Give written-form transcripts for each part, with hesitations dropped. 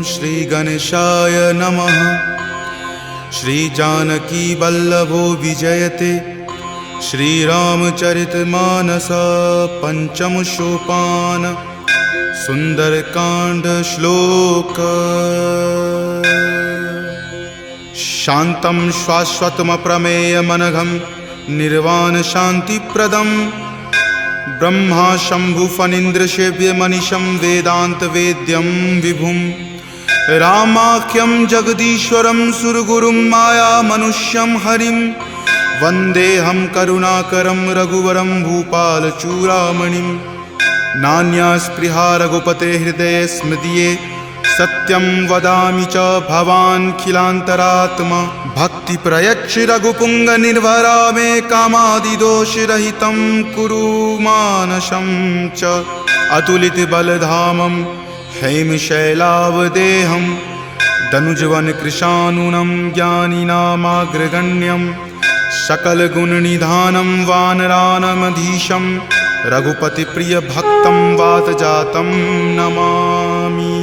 श्री गणेशाय नमः। श्री जानकी वल्लभो विजयते श्रीरामचरितमानस पंचम सोपान सुंदरकांड श्लोक। शांतं शाश्वतमप्रमेयमनघं निर्वाण शांतिप्रदं ब्रह्मा शंभु फणीन्द्रसेव्यमनिशं वेदांत वेद्यं विभुं रामाख्यं जगदीश्वरं सुरगुरुं माया मनुष्यं हरिं वन्देऽहं करुणाकरं रघुवरं भूपालचूडामणिं। नान्या स्पृहा रघुपते हृदये स्मृतिये सत्यं वदामि च भवान् खिलान्तरात्मा। भक्ति प्रयच्छ रघुपुंग निर्भरा मे कामादिदोषरहितं कुरु मानसं च। अतुलित बलधामं हेमशैलावदेहं दनुजवन कृशानुनं ज्ञानिनामाग्रगण्यं सकलगुणनिधानं वानरानमधीशं रघुपति प्रिय भक्तं वातजातं नमामि।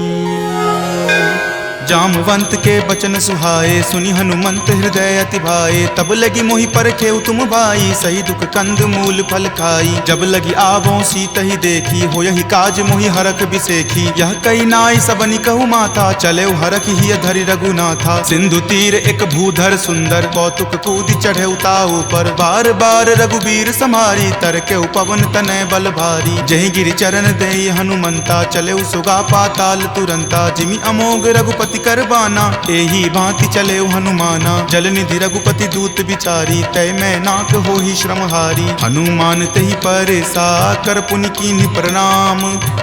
जामवंत के बचन सुहाए सुनि हनुमंत हृदय अति भाए। तब लगी मोहि परखेउ तुम भाई सही दुख कंद मूल फल खाई। जब लगी आवों सीत ही देखी हो यही काज मोहि हरख बिसेखी। यह कई नाई सबनि कहु माथा चले हरख ही धरि रघुनाथा। सिंधु तीर एक भूधर सुंदर कौतुक कूदि चढ़े उताऊ पर। बार बार रघुबीर समारी तर के पवन तनय बल भारी। जहि गिरि चरण देई हनुमंता चले सुगा पाताल तुरंता। जिमि अमोघ रघुपति करबाना एही भांति चले हनुमाना। जल निधि रघुपति दूत बिचारी तय मैं नाक हो ही श्रमहारी। हनुमान तहि परेसा कर पुनि कीन्ह प्रणाम।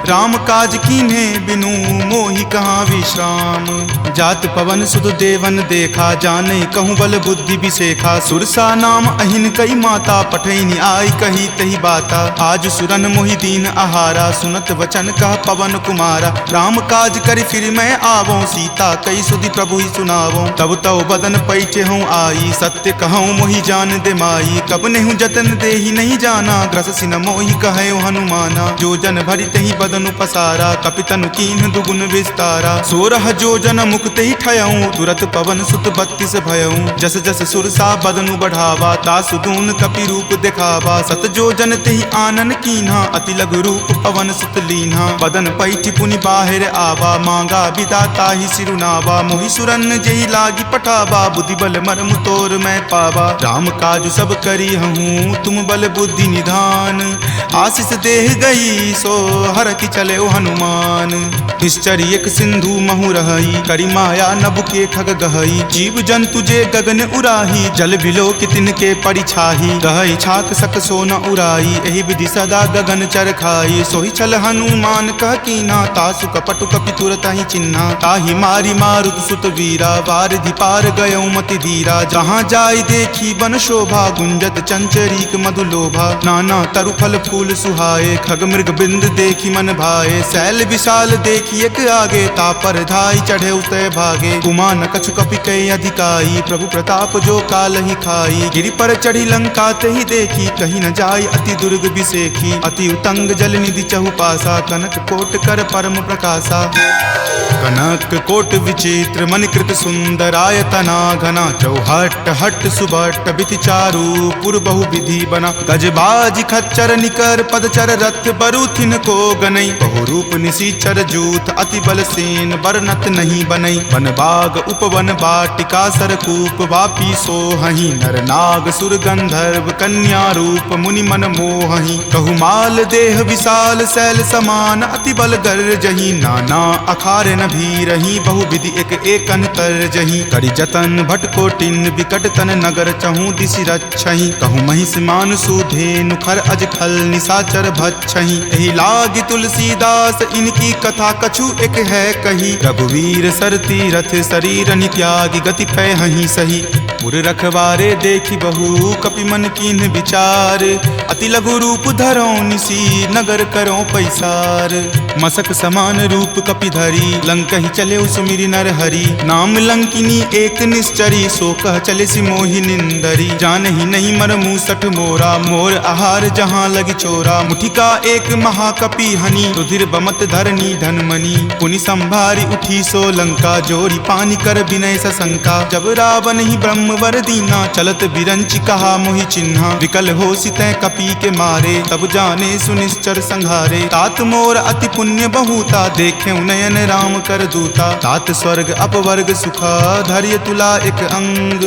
राम काज कीन्हे बिनु मोहि कहाँ विश्राम। जात पवन सुत देवन देखा जानई कहूँ बल बुद्धि बिसेखा। सुरसा नाम अहिन कई माता पठैनी आई कही तही बाता। आज सुरन मोहि दीन आहारा सुनत वचन कह पवन कुमारा। राम काज करि फिर मैं आवों सीता कई सुधि प्रभु ही सुनावो। तब तव बदन पैठे हूँ आई सत्य कहूँ मोहि जान दे माई। कब नेहु जतन दे ही नहीं जाना ग्रससि न मोहि कहे हनुमाना। जो जन भरि तहि बदन पसारा कपितनु कीन्ह दुगुन विस्तारा। 16 जो जन मुक्त ही ठयऊँ तुरत पवन सुत 32 भयऊँ। जस जस सुरसा बदनु बढ़ावा तासु दून कपि रूप दिखावा। सत जो जन तेहि आनन कीन्हा अति लघु रूप पवन सुत लीन्हा। बदन पैठि पुनि बाहिर आवा मांगा विदाता ही सिरुनावा। मोहि सुरन जेहि लागी पठावा बुद्धि बल मर्म तोर मैं पावा। राम काज सब करी हूँ तुम बल बुद्धि निधान। आशीष देह गई सो हर की चले हनुमान। निश्चर एक सिंधु महु रही करी माया नभ के खग गहई। जीव जंतु जे गगन उराही जल बिलो कितिन के परिछाही। गहई छाक सक सो न उराई एहि विधि सदा गगन चर खाई। सोहि छल हनुमान कह कीना तासु कपटु कपि तुरत ही चिन्हा। ताहि मारी मारुत सुत वीरा वारिधि पार गयौ मति धीरा। जहाँ जाय देखी बन शोभा गुंजत चंचरीक मधु लोभा। नाना तरु फल फूल सुहाए खग मृग बिंद देखी मन भाए। शैल विशाल देखी एक आगे तापर धाई चढ़े उतय भागे। कुमान कछु कपि कई अधिकाई प्रभु प्रताप जो काल ही खाई। गिरि पर चढ़ी लंका तेहि देखी कहीं न जाय अति दुर्ग बिसेखी। अति उतंग जल निधि चहु पासा कनक कोट कर परम प्रकाशा। कनक कोट विचित्र मणिकृत सुंदरायतना घना। चौहट हट सुबट बिति चारु पुर बहु विधि बना। गजबाज खच्चर निकर पदचर रथ बरुथिन को गनई। बहु रूप निशिचर जूथ अति बल सेन बरनत नहीं बनई। वन बाग उपवन बाटिका सरकूप वापी सोहहि। नर नाग सुर गंधर्व कन्या रूप मुनि मन मोहहि। कहु माल देह विशाल शैल समान अति बल गर्जहि। नाना अखारे न भी रही बहु विधि एक एकन कर जही। करि जतन भट कोटिन विकट तन नगर चहु दिशि रक्षहि। कहु महिष मान सुधेनु खर अज खल निशाचर भक्षहि। एहि लागी तुलसीदास इनकी कथा कछु एक है कही। रघुवीर सर तीरथ शरीर नित्यागी गति पै हहि सही। पुर रखवारे देखी बहु कपि मन कीन्ह विचार। अति लघु रूप धरो निसी नगर करो पैसार। मसक समान रूप कपि धरी लंक ही चले उस सुमिरि नर हरि। नाम लंकिनी एक निश्चरी, सो कह चले सि मोहि निंदरी। जानहि नहीं मर मूसठ मोरा, मोर आहार जहाँ लगी चोरा। मुठिका एक महाकपि हनि, रुधिर बमत धरनी धनमणि। पुनि संभारी उठी सो लंका, जोरी पानी कर विनय सशंका। जब रावण ही ब्रह्म वर दीना, चलत बिरंचि कहा मोहि चिन्हा। विकल हो सितै कपि के मारे, तब जाने सुनिश्चर संघारे। तात मोर अति पुण्य बहुता, देखे नयन राम कर दूता। तात स्वर्ग अपवर्ग सुखा, धैर्य तुला एक अंग।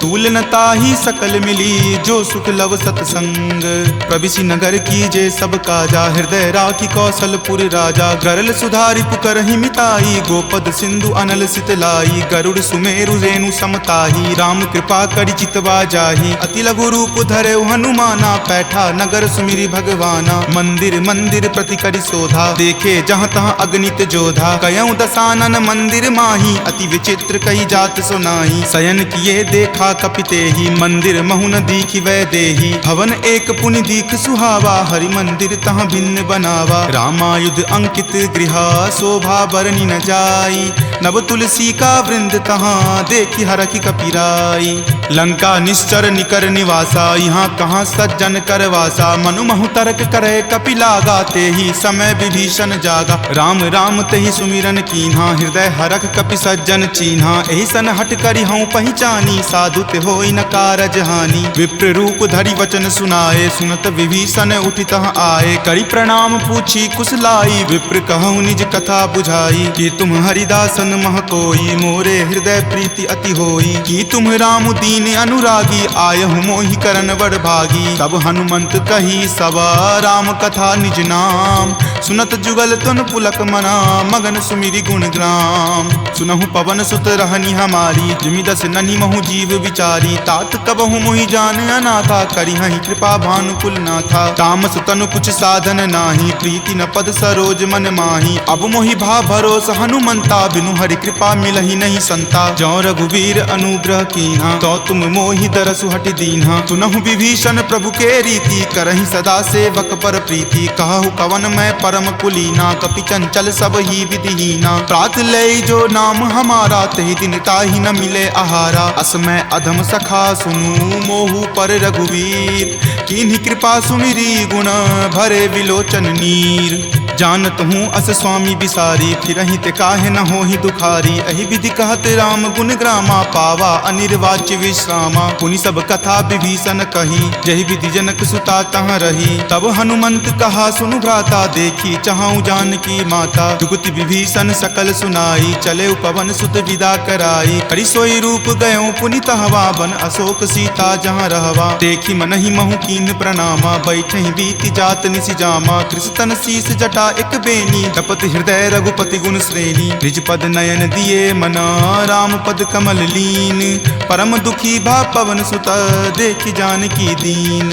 तूल न ताहि सकल मिली, जो सुख लव सतसंग। प्रविशि नगर की जे सब काजा, हृदय राखी कौशलपुर राजा। गरल सुधारि पुकरहि मिताई, गोपद सिंधु अनल सितलाई। गरुड़ सुमेरु रेणु समताही, राम कृपा करि चितवा जाहि। अति लघु रूप धरे हनुमाना, पैठा नगर सुमिरि भगवाना। मंदिर मंदिर प्रति करि शोधा, देखे जहाँ तहाँ अगणित जोधा। कयऊँ दसानन मंदिर माही, अति विचित्र कही जात सुनाही। शयन किए देखा कपितेहि, मंदिर महु न दीखि वै देहि। भवन एक पुनि दीख सुहावा, हरि मंदिर तहाँ भिन्न बनावा। रामायुध अंकित गृहा, शोभा बरनि न जाई। नव तुलसी का वृंद तहाँ, देखि हरखि कपिराई। लंका निश्चर निकर निवासा, यहाँ कहाँ सज्जन कर वासा। मनु महु तर्क करे कपि लागा, तेहि समय विभीषण जागा। राम राम तेहि सुमिरन कीन्हा, हृदय हरख कपि सज्जन चीन्हा। एहि सन हट करि हऊँ पहिचानी, साधु ते होई न कारज हानि। विप्र रूप धरि वचन सुनाए, सुनत विभीषण उठि तहाँ आए। करि प्रणाम पूछी कुशलाई, विप्र कहूँ निज कथा बुझाई। कि तुम हरिदासन मह कोई, मोरे हृदय प्रीति अति होई। कि तुम राम दीन अनुरागी, आयहु मोहि करन बड़ भागी। तब हनुमंत कही सवा, राम कथा निज नाम। सुनत जुगल तुन पुलक मना, मगन सुमिरि गुण ग्राम। सुनहु पवन सुत रहनी हमारी, जिमि दस ननि महु जीव विचारी। तात कबहु मोहि जान अनाथा, करिहहि कृपा भानुकुल नाथा। तामस तनु कुछ साधन नाही, प्रीति न पद सरोज मन माही। अब मोहि भा भरोस हनुमंता, बिनु हरि कृपा मिलहि नहीं संता। जौ रघुवीर अनुग्रह कीन्हा, तो तुम मोहि दरसु हटि दीन्हा। सुनहु विभीषण प्रभु के रीति, करहि सदा सेवक पर प्रीति। कहु कवन मैं परम कुलीना, कपि चंचल सब ही विधिहीना। प्रात लय जो नाम हमारा, तहि दिन ताहि न मिले आहारा। असमय अधम सखा सुनु, मोहु पर रघुवीर। कीन्ही कृपा सुमिरी, गुण भरे विलोचन नीर। जानत हूँ अस स्वामी बिसारी, फिरहि ते काहे न होहि दुखारी। एहि विधि कहत राम गुण ग्रामा, पावा अनिर्वाच्य विश्रामा। पुनि सब कथा विभीषण कही, जहि विधि जनक सुता तहाँ रही। तब हनुमंत कहा सुनु भ्राता, देखी चाहूँ जानकी माता। जुगति विभीषण सकल सुनाई, चले पवन सुत विदा कराई। हरि सोई रूप गयो पुनि तहवा, बन अशोक सीता जहाँ रहवा। देखी मनहि महु कीन प्रणामा, बैठे बीति जात निसि जामा। कृष्ण शीस जटा एक बेनी, तपत हृदय रघुपति गुण श्रेणी। निज पद नयन दिए मना, राम पद कमल लीन। परम दुखी भा पवन सुत, देखि जानकी दीन।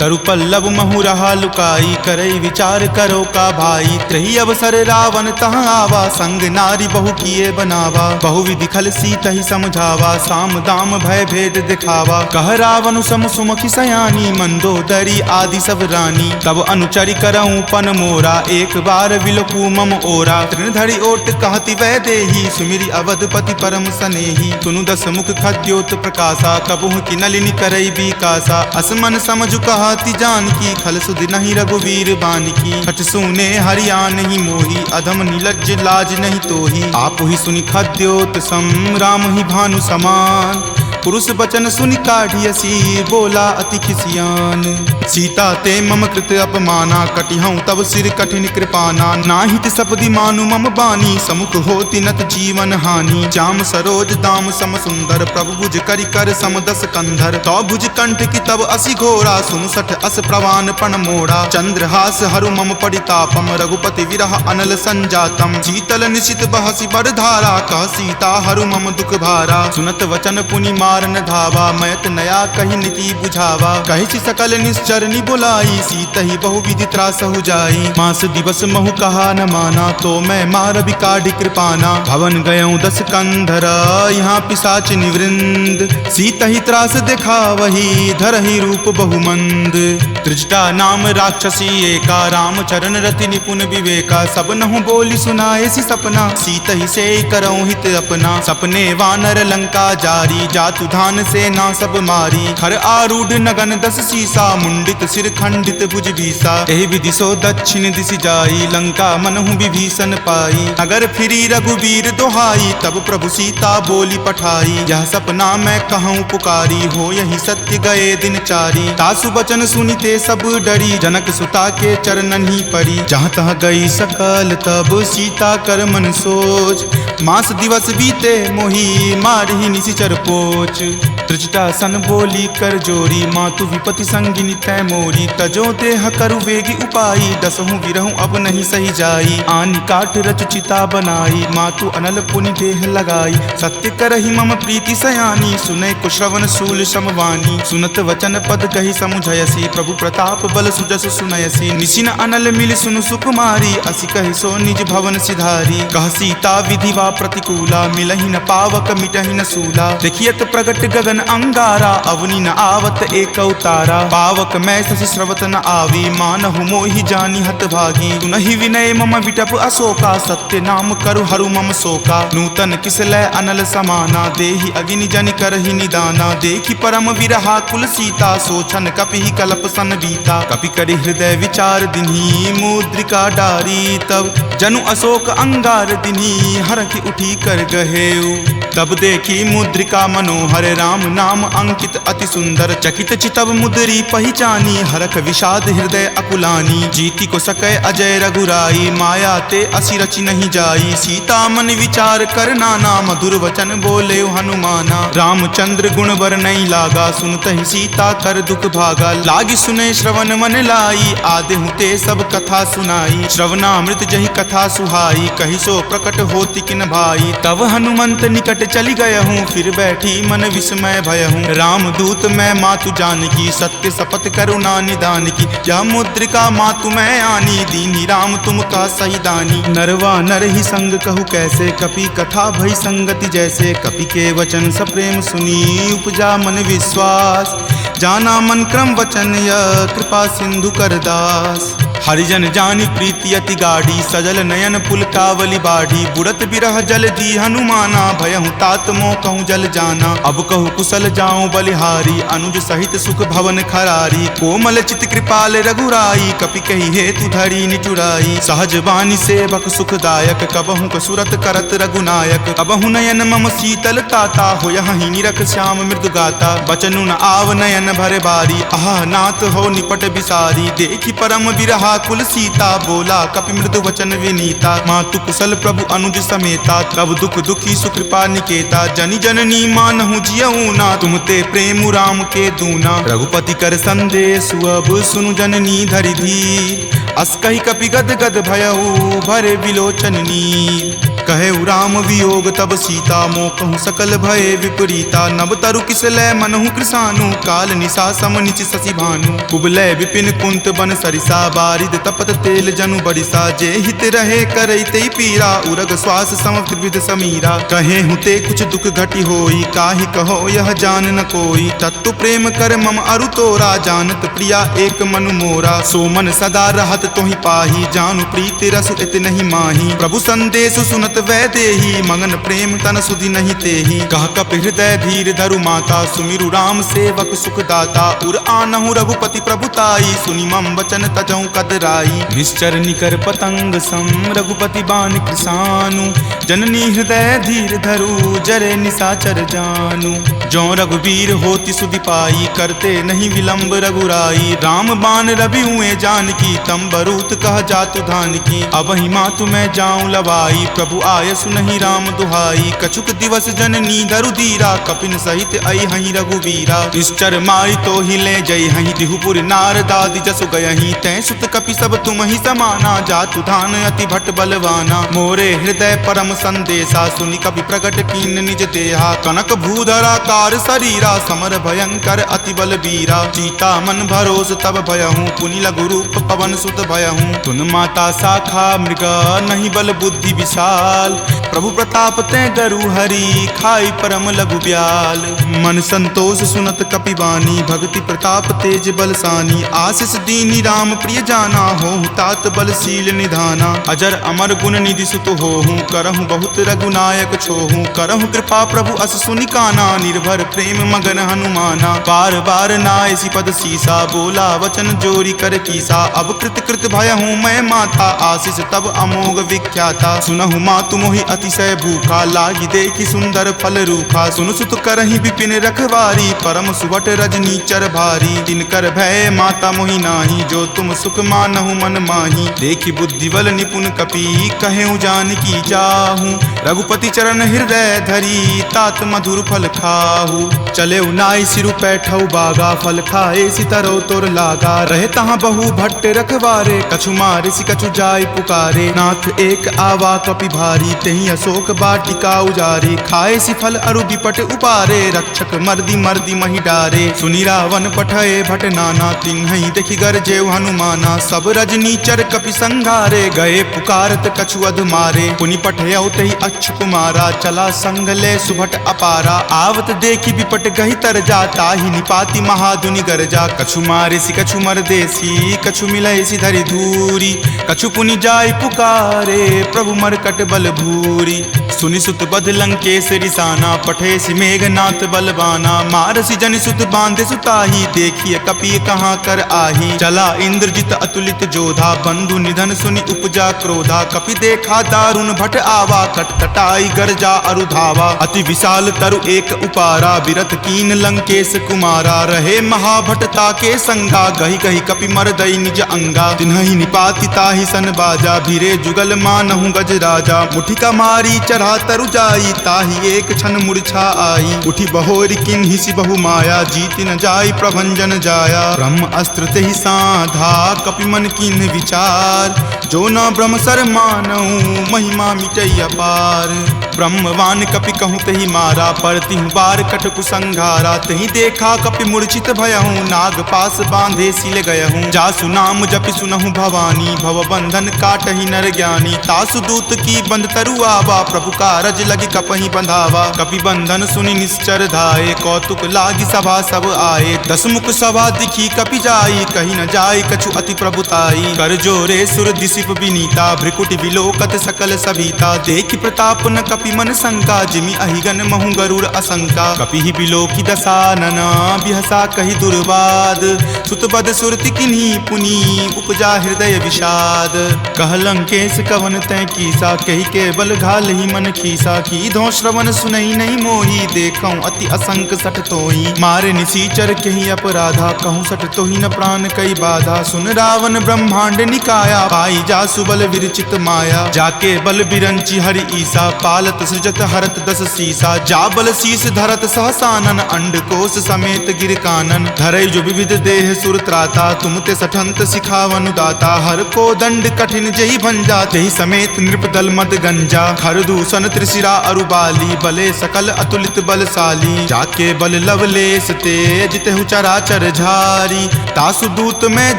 तरु पल्लव महु रहा लुकाई, करई विचार करो का भाई। त्रही अवसर रावण तहाँ आवा, संग नारी बहु किए बनावा। बहु विधि खल सीतहि समझावा, साम दाम भय भेद दिखावा। कह रावण सम सुमुखि सयानी, मंदोदरी आदि सब रानी। तब अनुचरि करऊँ पन मोरा, एक बार विलोकू मम ओरा। तृणधरि ओट कहति वै देही, सुमिरि अवधपति परम सनेही। सुनु दस मुख खद्योत प्रकाशा, कबहुँ की नलिनी करई बिकासा। असमन समझु कहति जानकी, खल सुधि नहीं रघुवीर बानकी। खट सुने हरियाण ही मोही, अधम नीलज्ज लाज नहीं तोही। आप ही सुनि खद्योत सम, राम ही भानु समान। पुरुष बचन सुनि काढ़ियसी, बोला अति खिसियान। सीता ते मम कृत अपमाना, कटिहऊँ तब सिर कठिन कृपाना। नाहित सपदि मानु मम बानी, समुख होति नत जीवन हानि। श्याम सरोज दाम सम सुंदर, प्रभु भुज करि कर सम दस कंधर। तो भुज कंठ की तब असि घोरा, सुनु सठ अस प्रवान पण मोड़ा। चंद्रहास हरु मम परितापम, रघुपति विरह अनल संजातम। शीतल निशित बहसि बड़ धारा, कह सीता हरु मम दुख भारा। सुनत वचन पुनि मारन धावा, मैत नया कही नीति बुझावा। कही सकल निश्चरनी बुलाई, सीत ही बहुविधि त्रास हो जाई। मास दिवस महु कहा न माना, तो मैं मार बिकाढ़ी कृपाना। भवन गयऊँ 10 कंधरा, यहाँ पिशाच निवृंद। सीत ही त्रास देखा वही, धरहि रूप बहुमंद। त्रिजटा नाम राक्षसी एका, राम चरण रति निपुण विवेका। सब नहु बोली सुनाए सी सपना, सीत ही से करऊँ हित अपना। सपने वानर लंका जारी, जातु धान से ना सब मारी। खर आरूढ़ नगन 10 सीसा, मुंडित सिर खंडित भुज बीसा। एहि विधि सो दक्षिण दिशि जाई, लंका मनहु विभीषण पाई। नगर फिरी रघुबीर दोहाई, तब प्रभु सीता बोली पठाई। यह सपना मैं कहूँ पुकारी, हो यही सत्य गए दिन चारी। तासु बचन सुनिते सब डरी, जनक सुता के चरणन ही परी। जहाँ तहाँ गई सकल तब सीता कर मन सोच। मास दिवस बीते मोही, मारहि निशिचर पोच। त्रिजटा सन बोली कर जोरी, मातु विपति संगिनी तै मोरी। तजो देह करु वेगी उपाई, दसहु विरहु अब नहीं सही जाई। आनि काट रच चिता बनाई, मातु अनल पुनि देह लगाई। सत्य करहि मम प्रीति सयानी, सुनै कुश्रवण शूल समवानी। सुनत वचन पद कहि समुझयसी, प्रभु प्रताप बल सुजस सुनयसी। निशिन अनल मिल सुनु सुकुमारी, असि कहि सो निज भवन सिधारी। कह सीता विधि वा प्रतिकूला, मिलहि न पावक मिटहि न सूला। देखियत प्रगट गगन अंगारा, अवनि न आवत एक तारा। पावक मैं शशि स्रवत न आवी, मानहु मोहि जानी हत भागी। सुनहि विनय मम विटप अशोका, सत्य नाम करु हरु मम शोका। नूतन किसलै अनल समाना, देहि अगिनि जनि करहि निदाना। देखि परम विरहा कुल सीता, सोचन कपिहि कलप सन बीता। कपि करि हृदय विचार दिन्ही, मुद्रिका डारी। तब जनु अशोक अंगार दिन्ही, हरखि उठी कर गहेऊ। तब देखी मुद्रिका मनोहर, राम नाम अंकित अति सुंदर। चकित चितव मुद्री पहचानी, हरख विषाद हृदय अकुलानी। जीति को सकै अजय रघुराई, माया ते असि रचि नहीं जाई। सीता मन विचार कर नाना, मधुर वचन बोले हनुमाना। रामचंद्र गुण बर नहीं लागा, सुनतहि सीता कर दुख भागा। लागी सुने श्रवण मन लाई, आदेहु ते सब कथा सुनाई। श्रवणामृत जहि कथा सुहाई, कहि सो प्रकट होति किन भाई। तब हनुमंत निकट चली गयहूँ, फिर बैठी मन विस्मय भयहूँ। राम दूत मैं मातु जानकी, सत्य शपथ करुणा निदान की। यह मुद्रिका मातु मैं आनी, दीनी राम तुम का सही दानी। नरवा नर ही संग कहु कैसे, कपि कथा भई संगति जैसे। कपि के वचन सप्रेम सुनी, उपजा मन विश्वास। जाना मन क्रम वचन यह, कृपा सिंधु कर दास। हरिजन जानी प्रीति अति गाढ़ी, सजल नयन पुलकावली बाढ़ी। बुड़त बिरह जल दी हनुमाना, भयहु तात मोह कहूँ जल जाना। अब कहु कुशल जाऊँ बलिहारी, अनुज सहित सुख भवन खरारी। कोमल चित कृपाल रघुराई, कपि कही हेतु धरी निचुराई। सहज बानी सेवक सुखदायक, कबहु कसुरत करत रघुनायक। कबहु नयन मम शीतल ताता, होयहि निरख श्याम मृदु गाता। बचनु न आव नयन भर बारी, आह नाथ हो निपट बिसारी। देखि परम बिरहा कुल सीता, बोला कपि मृदु वचन विनीता। मातु कुशल प्रभु अनुज समेता, तब दुख दुखी सुकृपा निकेता। जनि जननी मानहु जियऊ ना, तुम ते प्रेम राम के दूना। रघुपति कर संदेश अब सुनु जननी धरि धीर। अस कहि कपि गद गद भयऊ, भरे विलोचन नीर। कहे राम वियोग तब सीता, मोह कहूँ सकल भय विपरीता। नब तरु किसलै मनहु कृसानु, काल निशा सम निचि शशि भानु। कुबलय विपिन कुंत बन सरिसा, बारिद तपत तेल जनु बरिसा। जे हित रहे करैते पीरा, उरग श्वास सम त्रिविध समीरा। कहे हुते कुछ दुख घटी होई, काहि कहो यह जान न कोई। तत्व प्रेम कर मम अरु तोरा, जानत प्रिया एक मनु मोरा। सो मन सदा रहत तोहि पाही, जानु प्रीति रसु इत नहीं माही। प्रभु संदेश सुनत वै देही, मगन प्रेम तन सुधि नहीं तेही। कह कपि हृदय धीर धरु माता, सुमिरु राम सेवक सुख दाता। उर आनहु रघुपति प्रभुताई, सुनि मम वचन तजहु कदराई। निश्चर निकर पतंग सम, रघुपति बान कृसानु। जननी हृदय धीर धरु, जरे निशाचर जानु। जो रघुवीर होति सुधि पाई, करते नहीं विलंब रघुराई। राम बान रवि हुए जानकी, तम बरूत कह जातु धान की। अब ही मातु मैं जाऊं लवाई, प्रभु आय सुनहि राम दुहाई। कछुक दिवस जननी धरु धीरा, कपिन सहित आई हहीं रघुवीरा। निश्चर मारी तो हिले जय हहीं, दिहुपुर नारदादि जसु गयहीं। तै सुत कपि सब तुम ही समाना, जातु धान अति भट बलवाना। मोरे हृदय परम संदेशा सुनि कपि प्रकट कीन निज देहा कनक भूधराकार शरीरा समर भयंकर अति बल बीरा सीता मन भरोस तब भयहूँ पुनि लघु रूप पवन सुत भयहूँ तुन माता शाखा मृगा नहीं बल बुद्धि विशाल प्रभु प्रताप ते गरु हरि खाई परम लघु ब्याल मन संतोष सुनत कपिवानी भक्ति प्रताप तेज बलसानी आशीष दीनी राम प्रिय जाना हो तात बलशील निधाना अजर अमर गुण निधि सुत होहूँ करहूँ बहुत रघुनायक छोहूँ करहूँ कृपा प्रभु अस सुनि काना निर्भर प्रेम मगन हनुमाना बार बार नायसी पद सीसा बोला वचन जोरी कर कीसा अब कृत कृत भयहूँ मैं माता आशीष तब अमोघ विख्याता सुनहु मातु मोहि अतिशय भूखा लागी देखी सुंदर फल रूखा सुन सुत करहि विपिन रखवारी परम सुवट रजनी चर भारी तिनकर भय माता मोहि नाही जो तुम सुख मानहु मन माही देखी बुद्धि बल निपुण कपि कहेउ जानकी जाहू रघुपति चरण हृदय धरी तात मधुर फल खाहू चले नाई सिरु पैठौ बागा फल खाए सितरो तोर लागा रहे तहाँ बहु भट्ट रखवारे कछु मारे सि कछु जाय पुकारे नाथ एक आवा कपि भारी तही अशोक बाटिका उजारे खाए सि फल अरु विपट उपारे रक्षक मर्दी मर्दी मही डारे सुनि रावण पठये भट नाना तिन्हि देखि गरजेउ हनुमाना सब रजनी चर कपि संघारे गए पुकारत कछु अध मारे पुनि पठयौ तहि अच्छ कुमारा चला संग ले सुभट अपारा आवत देखि विपट गहि तर जाता ही निपाति महादुनि गरजा कछु मारे सि कछु मर देसी कछु मिलय सि धरि धूरी कछु पुनि जाय पुकारे प्रभु मरकट बल भूरी सुनि सुत बध लंकेश रिसाना पठे सि मेघनाथ बलवाना मारसि जनि सुत बांधे सुताही देखिए कपि कहाँ कर आही चला इंद्रजित अतुलित जोधा बंधु निधन सुनि उपजा क्रोधा कपि देखा दारुण भट आवा कटकटाई गरजा अरु धावा अति विशाल तरु एक उपारा विरत कीन लंकेश कुमारा रहे महाभटता के संगा गही गही कपि मरदई निज अंगा तिन्हि निपाति ताहि सन बाजा भीरे जुगल मानहु गज राजा मुठिका मारी चढ़ा तरु जाई ताहि एक क्षण मूर्छा आई उठी बहोरी किन्हि सि बहु माया जीति न जाई प्रभंजन जाया ब्रह्म अस्त्र तेहि साधा कपि मन किन्हि विचार जो न ब्रह्म सर मानहु महिमा मिटई अपार ब्रह्मवान कपि कहूँ तहि मारा परतिहु बार कटकु संघारा तहि देखा कपि मूर्छित भयहूँ नाग पास बांधे सिल गयहूँ जासु नाम जपि सुनहु भवानी भव बंधन काटहि नर ज्ञानी तासु दूत की बंध तरु आवा प्रभु कारज लगी कपहि बंधावा कपि बंधन सुनि निश्चर धाये कौतुक लागी सभा सब आए दस मुख सभा दिखी कपि जाई कहीं न जाई कछु अति प्रभुताई कर जोरे सुर दिसिप विनीता भ्रिकुटि विलोकत सकल सभीता देखि प्रताप न कपि मन शंका जिमि अहिगन महु गरुड़ असंका कपि ही बिलोकी दसानना बिहसा कहि दुर्वाद सुतबद सुरति किन्ही पुनि उपजा हृदय विषाद कह लंकेश कवन तै कीसा कहि के बल घाल ही मन खीसा की धो श्रवण सुनई नहीं मोही देखऊं अति असंक सठ तोही मारे निसीचर कहीं अपराधा कहूँ सठ तोही न प्राण कई बाधा सुन रावण ब्रह्मांड निकाया पाई जा सुबल विरचित माया जाके बल बिरंची हरि ईसा पालत सृजत हरत दस सीसा जा बल शीस धरत सहसानन अंड कोश समेत गिर कानन धरई जो विविध देह सुर त्राता तुम ते सठंत सिखावनु दाता हर को दंड कठिन जही भंजा जही समेत नृपदल मद गंजा खर दूषण त्रिशिरा अरुबाली बले सकल अतुलित बलशाली जाके बल लवलेश तेज तेहु चराचर झारी तासु दूत में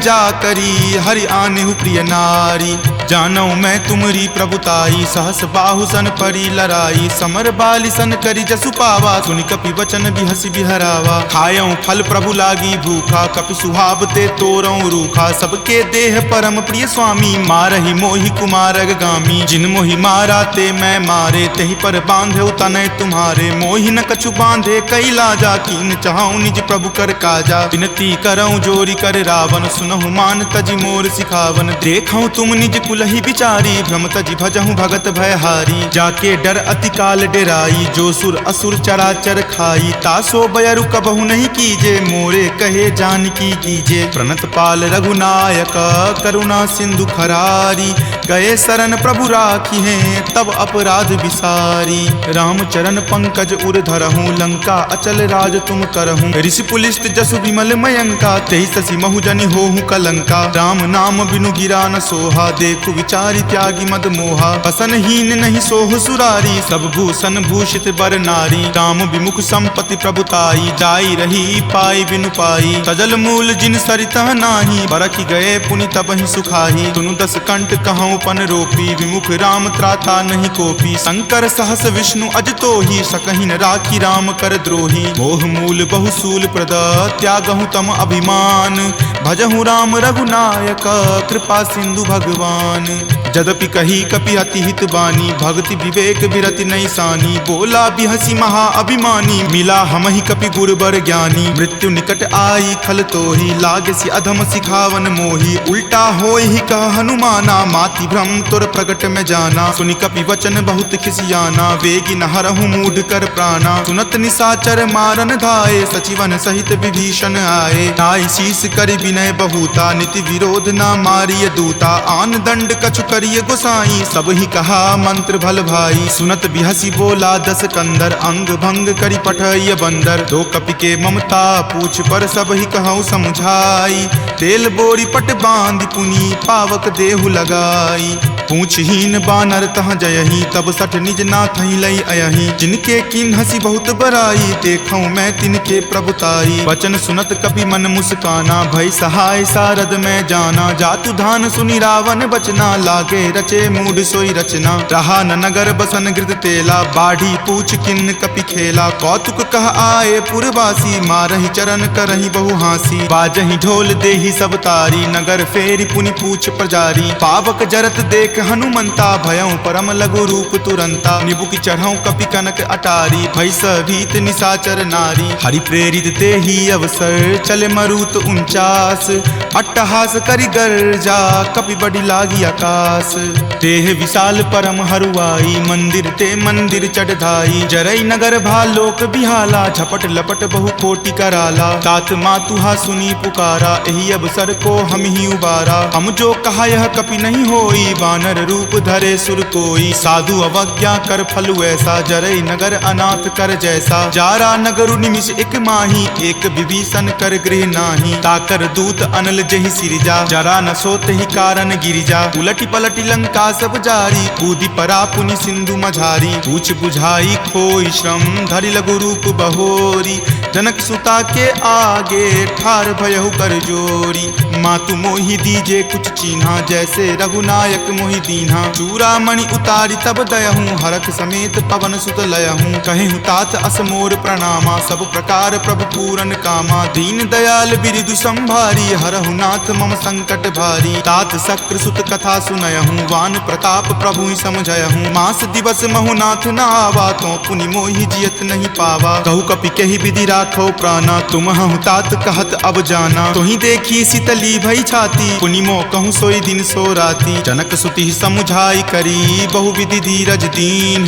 जा करी हरि आनेहु प्रिय नारी जानो मैं तुमरी प्रभुताई सहस बाहु सन परी लराई समर बाली सन करी जसु पावा सुनि कपि वचन बिहसि बिहरावा खायऊं फल प्रभु लागी भूखा कपि सुहाव ते तोरऊं रूखा सबके देह परम प्रिय स्वामी मारहि मोहि कुमारग गामी जिन मोहि मारा ते मैं मारे तेहि पर बांधे तनय तुम्हारे मोहि न कछु बांधे कई लाजा कीन चाहूं निज प्रभु कर काजा विनती करऊं जोरी कर रावण सुनहु मान तजि मोर सिखावन देखऊं तुम निज कुलहि बिचारी भ्रम तजि भजहूं भगत भयहारी जाके डर अति काल डेराई, जो सुर असुर चराचर खाई, तासो बयरु कबहु नहीं कीजे, मोरे कहे जानकी कीजे। प्रणत पाल रघुनायक करुणा सिंधु खरारी, गए शरण प्रभु राखी हैं तब अपराध विसारी। राम चरण पंकज उर धरहूँ, लंका अचल राज तुम करहूँ। ऋषि पुलिस्त जसु विमल मयंका, तेहि ससी महु जनि होहु कलंका। राम नाम बिनु गिरा न सोहा, देखु विचारी त्यागी मद मोहा। बसनहीन नहीं सोह सुरारी, सब भूषण भूषित बर नारी। राम विमुख संपत्ति प्रभुताई, जाई रही पाई बिनु पाई। सजल मूल जिन सरिता नाही, बरखि गए पुनि तबहि सुखाही। सुनु दस कंठ कहूँ पन रोपी, विमुख राम त्राता नहीं कोपी। शंकर सहस विष्णु अज तोहि, सकहि न राखी राम कर द्रोही। मोह मूल बहुसूल प्रद, त्यागहु तम अभिमान। भजहु राम रघुनायक, कृपा सिंधु भगवान। जदपि कही कपि अति हित बानी, भक्ति विवेक विरति नहीं सानी। बोला बिहसी महा अभिमानी, मिला हमहि कपि गुर बर ज्ञानी। मृत्यु निकट आई खल तोहि, लागे सि अधम सिखावन मोहि। उल्टा होय ही कह हनुमाना, माति भ्रम तुर प्रगट में जाना। सुनि कपि वचन बहुत खिसियाना, वेगी न हरहु मूढ़ कर प्राणा। सुनत निसाचर मारन धाये, सचिवन सहित विभीषण आए। नाई शीस करि विनय बहुता, नीति विरोध ना मारिय दूता। आन दंड कछु करिय गोसाई, सब ही कहा मंत्र भल भाई। सुनत बिहसी बोला दस कंदर, अंग भंग करि पठय बंदर। दो कपि के ममता पूछ पर, सब ही कहूँ समझाई। तेल बोरी पट बांध पुनी, पावक देहु लगाई। पूछहीन बानर तह जयही, तब सठ निज नाथ ही लई अयही। जिनके किन हसी बहुत बराई, देखूं मैं तिनके प्रभुताई। वचन सुनत कपि मन मुस्काना, भय सहाय सारद में जाना। जातु धान सुनि रावण बचना, लागे रचे मूढ़ सोई रचना। रहा न नगर बसन गृत तेला, बाढ़ी पूछ किन कपि खेला। कौतुक कह आए पुरवासी, मारहि चरण करहि बहु हासी। बाजहि ढोल देहि सब तारी, नगर फेरी पुनि पूछ प्रजारी। पावक जरत देख हनुमंता, भयं परम लघु रूप तुरंता। निबुक चढ़ऊ कपि कनक अटारी, भय भीत निसाचर नारी। हरि प्रेरित ते ही अवसर, चले मरुत 49। अट्टहास करि गर्जा, कपि बड़ी लागी आकाश। देह विशाल परम हरुआई, मंदिर ते मंदिर चढ़ाई। जरई नगर भालोक बिहाला, झपट लपट बहु कोटि कराला। तात मातुहा सुनी पुकारा, एहि अवसर को हम ही उबारा। हम जो कहा यह कपि नहीं होई, वानर रूप धरे सुर कोई। साधु अवज्ञा कर फलु ऐसा, जरई नगर अनाथ कर जैसा। जारा नगरु निमिष एक माही, एक विभीषण कर गृह नाही। ताकर दूत अनल जहि सिरजा, जरा न सोते ही कारण गिरिजा। उलटी पलटी लंका सब जारी, कूदी परा पुनि सिंधु मझारी। पूछ बुझाई खोई श्रम, धरि लघु रूप बहोरी। जनक सुता के आगे, ठार भयहु कर जोरी। मातु मोहि दीजे कुछ चीन्हा, जैसे रघुनायक मोहि दीन्हा। चूड़ामणि उतारी तब दयहूँ, हरख समेत पवन सुत लयहूँ। कहेहु तात असमोर प्रणामा, सब प्रकार प्रभु पूरन कामा। दीन दयाल बिरिदु संभारी, हरहु नाथ मम संकट भारी। तात शक्र सुत कथा सुनयहूँ, वान प्रताप प्रभु ही समझयहूँ। मास दिवस महु नाथ न आवा, तो पुनि मोहि जियत नहीं पावा। कहु कपि कहि विधि राखो प्राणा, तुम हूँ तात कहत अब जाना। तुहि देखी शीतली भई छाती, पुनि मो कहूँ सोई दिन सो राती। जनक सुति समुझाई करी, बहु विधि धीरज दीन।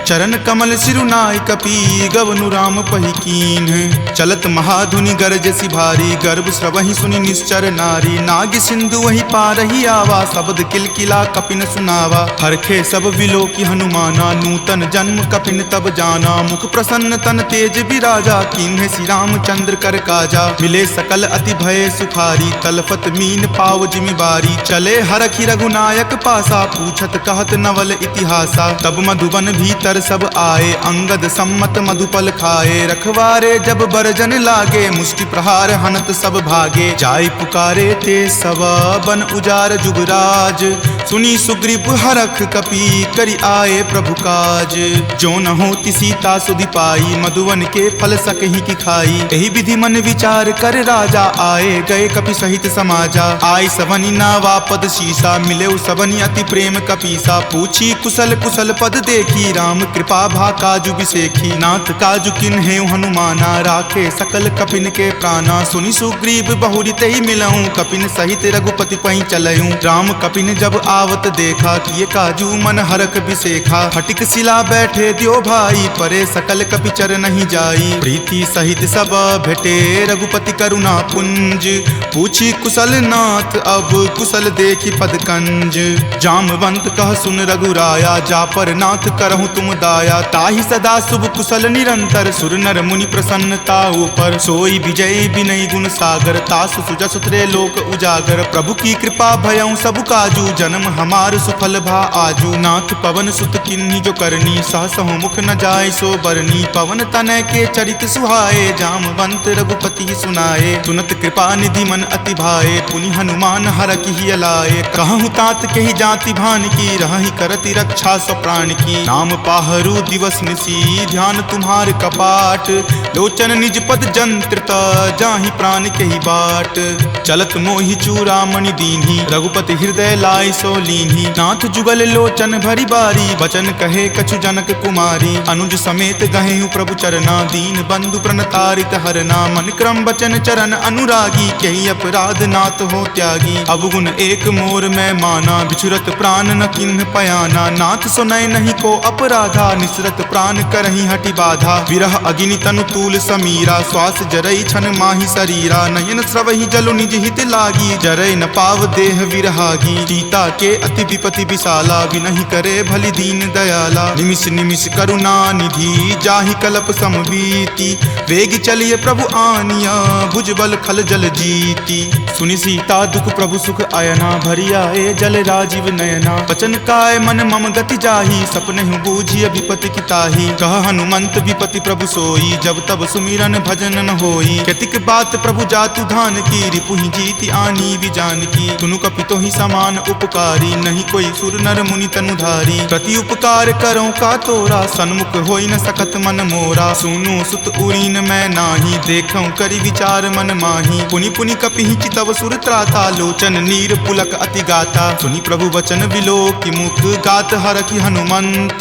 चरण कमल सिरुनाय कपि, गवनु राम पहि कीन। चलत महाधुनि गरजसि भारी, गर्भ स्रवहि सुनि निश्चर नारी। नाग सिंधु वही पारहि आवा, शब्द किलकिला कपिन सुनावा। हरखे सब विलोकि हनुमाना, नूतन जन्म कपिन तब जाना। मुख प्रसन्न तन तेज विराजा, कीन्हे श्री रामचंद्र कर काजा। मिले सकल अति भय सुखारी, तलफत मीन पाव जिमि बारी। चले हरखि रघुनायक पासा, पूछत कहत नवल इतिहासा। तब मधुबन भीतर सब आए, अंगद सम्मत मधुपल खाए। रखवारे जब बरजन लागे, मुष्टि प्रहार हनत सब भागे। जाय पुकारे ते सब, बन उजार जुगराज। सुनी सुग्रीव हरख कपि, करि आए प्रभु काज। जो न होति सीता सुधि पाई, मधुवन के फल सकहि की खाई। यही विधि मन विचार कर राजा, आए गए कपि सहित समाजा। आई सबनी नावा पद शीसा, मिले सबनी अति प्रेम कपीसा। पूछी कुशल कुशल पद देखी, राम कृपा भा काजु बिसेखी। नाथ काजु किन्हे हनुमाना, राखे सकल कपिन के प्राणा। सुनि सुग्रीव बहुरी तहि मिलऊं, कपिन सहित रघुपति पहि चलऊं। राम कपिन जब आवत देखा, किए काजू मन हरक बिसेखा। फटिक शिला बैठे द्यो भाई, परे सकल कपिचर नहीं जाई। प्रीति सहित सब भेटे, रघुपति करुणा पुंज। पूछी कुशल नाथ, अब कुशल देखी पद कंज। जामवंत कह सुन रघुराया, जा पर नाथ करहु तुम दाया। ताहि सदा शुभ कुशल निरंतर, सुर नर मुनि प्रसन्नता ऊपर। सोई विजय विनय गुण सागर, तासु सुजस त्रय लोक उजागर। प्रभु की कृपा भयउ सब काजू, जन्म हमार सुफल भा आजू। नाथ पवन सुत किन्ही जो करनी, सहसहु मुख न जाय सो बरनी। पवन तनय के चरित सुहाए, जामवंत रघुपति सुनाए। सुनत कृपा निधि मन अति भाए, पुनि हनुमान हरखि हिय लाए। कहूँ तात के ही जाति भान की, रहहि करति रक्षा स्व प्राण की। नाम पाहरू दिवस निसी, ध्यान तुम्हार कपाट। लोचन निज पद जंत्रित, जाहि प्राण के ही बाट। चलत मोहि चूड़ामणि दीन्ही, रघुपति हृदय लाय सो लीन्ही। नाथ जुगल लोचन भरी बारी, बचन कहे कछु जनक कुमारी। अनुज समेत गहेहु प्रभु चरना, दीन बंधु प्रणतारित हरना। मन क्रम बचन चरण अनुरागी, कही अपराध नाथ हो त्यागी। अवगुण एक मोर में माना, बिछुरत प्राण न किन्ह पयाना। नाथ सुनय नहीं को अपराधा, निसरत प्राण करहि हटि बाधा। विरह अग्नि तनु तूल समीरा, श्वास जरई छन माहि शरीरा। नयन स्रवहि जलु निज हित लागी, जरय न पाव देह विरहागी। सीता के अति विपति विशाला, विनहि करे भली दीन दयाला। निमिष निमिष करुणा निधि, जाहि कलप समबीति। वेग चलिए प्रभु आनिया, भुजबल खल जल जीती। सुनि सीता दुख प्रभु सुख अयना, भरी आए जल राजीव नयना। बचन काय मन मम गति जाही, सपनेहु बूझिय विपति की ताही। कह हनुमंत विपति प्रभु सोई, जब तब सुमिरन भजन न होई। केतिक बात प्रभु जातु धान की, रिपुहि जीति आनी विजान की। तुनु कपितो ही समान उपकारी, नहीं कोई सुर नर मुनि तनुधारी। प्रति उपकार करो का तोरा, सन्मुख होई न सकत मन मोरा। सुनु सुत उरीन मैं नाही, देखऊं करि विचार मन माही। पुनि पुनि कपिहि चितव सुर त्राता, लोचन नीर पुलक अति गाता। सुनि प्रभु वचन विलोकि मुख, गात हरखि हनुमंत।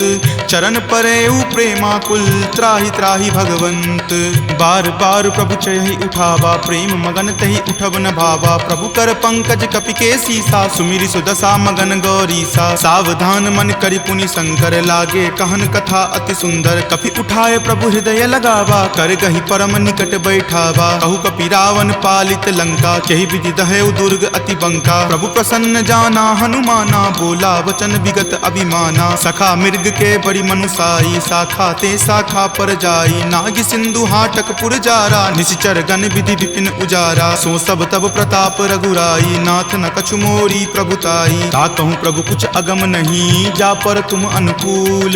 चरण परेउ प्रेमाकुल, त्राहि त्राहि भगवंत। बार बार प्रभु चयहि उठावा, प्रेम मगन तहि उठब न भावा। प्रभु कर पंकज कपि के सीसा, सुमिरि सुदशा मगन गौरीसा। सावधान मन करि पुनि शंकर, लागे कहन कथा अति सुंदर। कपि उठाए प्रभु हृदय लगावा, कर गहि परम निकट बैठावा। कहु कपि रावण पालित लंका, केहि विधि दहेउ दुर्ग अति बंका। प्रभु प्रसन्न जाना हनुमाना, बोला वचन विगत अभिमाना। सखा मृग के बड़ी मनुसाई, शाखा ते शाखा पर जाई। नाग सिंधु हाटक पुर जारा, निशिचर गण विधि विपिन उजारा। सो सब तब प्रताप रघुराई, नाथ न कछु मोरी प्रभुताई। ताकहु प्रभु कुछ अगम नहीं, जा पर तुम अनुकूल।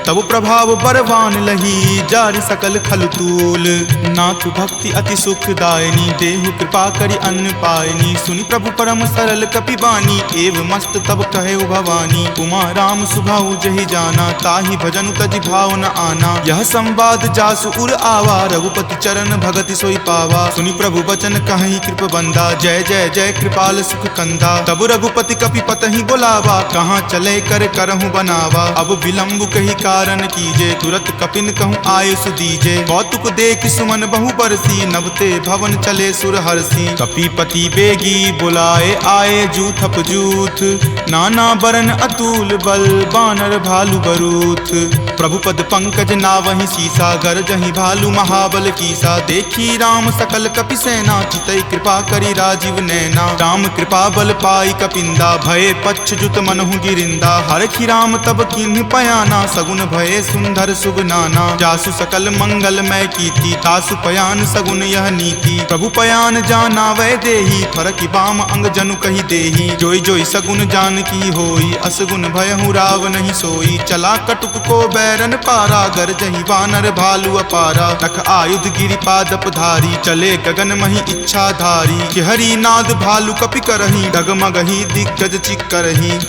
तब प्रभाव बरवान लही, जारि सकल खल तूल। नाथ भक्ति अति सुखदायनी, देहु कृपा करि अन्न पायनी। सुनि प्रभु परम सरल कपि बानी, एव मस्त तब कहे भवानी। उमा राम सुभाउ जहि जाना, ताहि भजनु तजि भाव न आना। यह संवाद जासु उर आवा, रघुपति चरण भगति सोई पावा। सुनि प्रभु बचन कहि कृप बंदा, जय जय जय कृपाल सुख कंदा। तब रघुपति कपि पतहि बोलावा, कहाँ चले कर करहु बनावा। अब विलंब कही कारण कीजे, तुरत कपिन कहूँ आयुष दीजे। कौतुक देख सुमन बहु बरसी, नभते भवन चले सुर हरसी। कपिपति बेगी बुलाए, आए जूथप जूथ। नाना बरन अतुल बल, बानर भालु बरूथ। प्रभु पद पंकज नावहि सीसा, गरजहि भालु महाबल कीसा। देखी राम सकल कपि सेना, चितई कृपा करि राजीव नैना। राम कृपा बल पाई कपिंदा, भये पच्छ जुत मनहु गिरिंदा। हरखि राम तब किन्ह पयाना, सगुन भये सुंदर शुभ नाना। जासु सकल मंगल मय कीति, तासु पयान सगुन यह नीति। प्रभु पयान जाना वै देही, फरकि बाम अंग जनु कहि देही। जोई जोई सगुन जान की होई, असगुन भयहु राव नहीं सोई। चला कटुक को बैरन पारा, गरजहि वानर भालु अपारा। तख आयुध गिरि पादप धारी, चले गगन महि इच्छा धारी। कि हरि नाद भालु कपि करही, डगमगहि दिग्गज चिक्करही।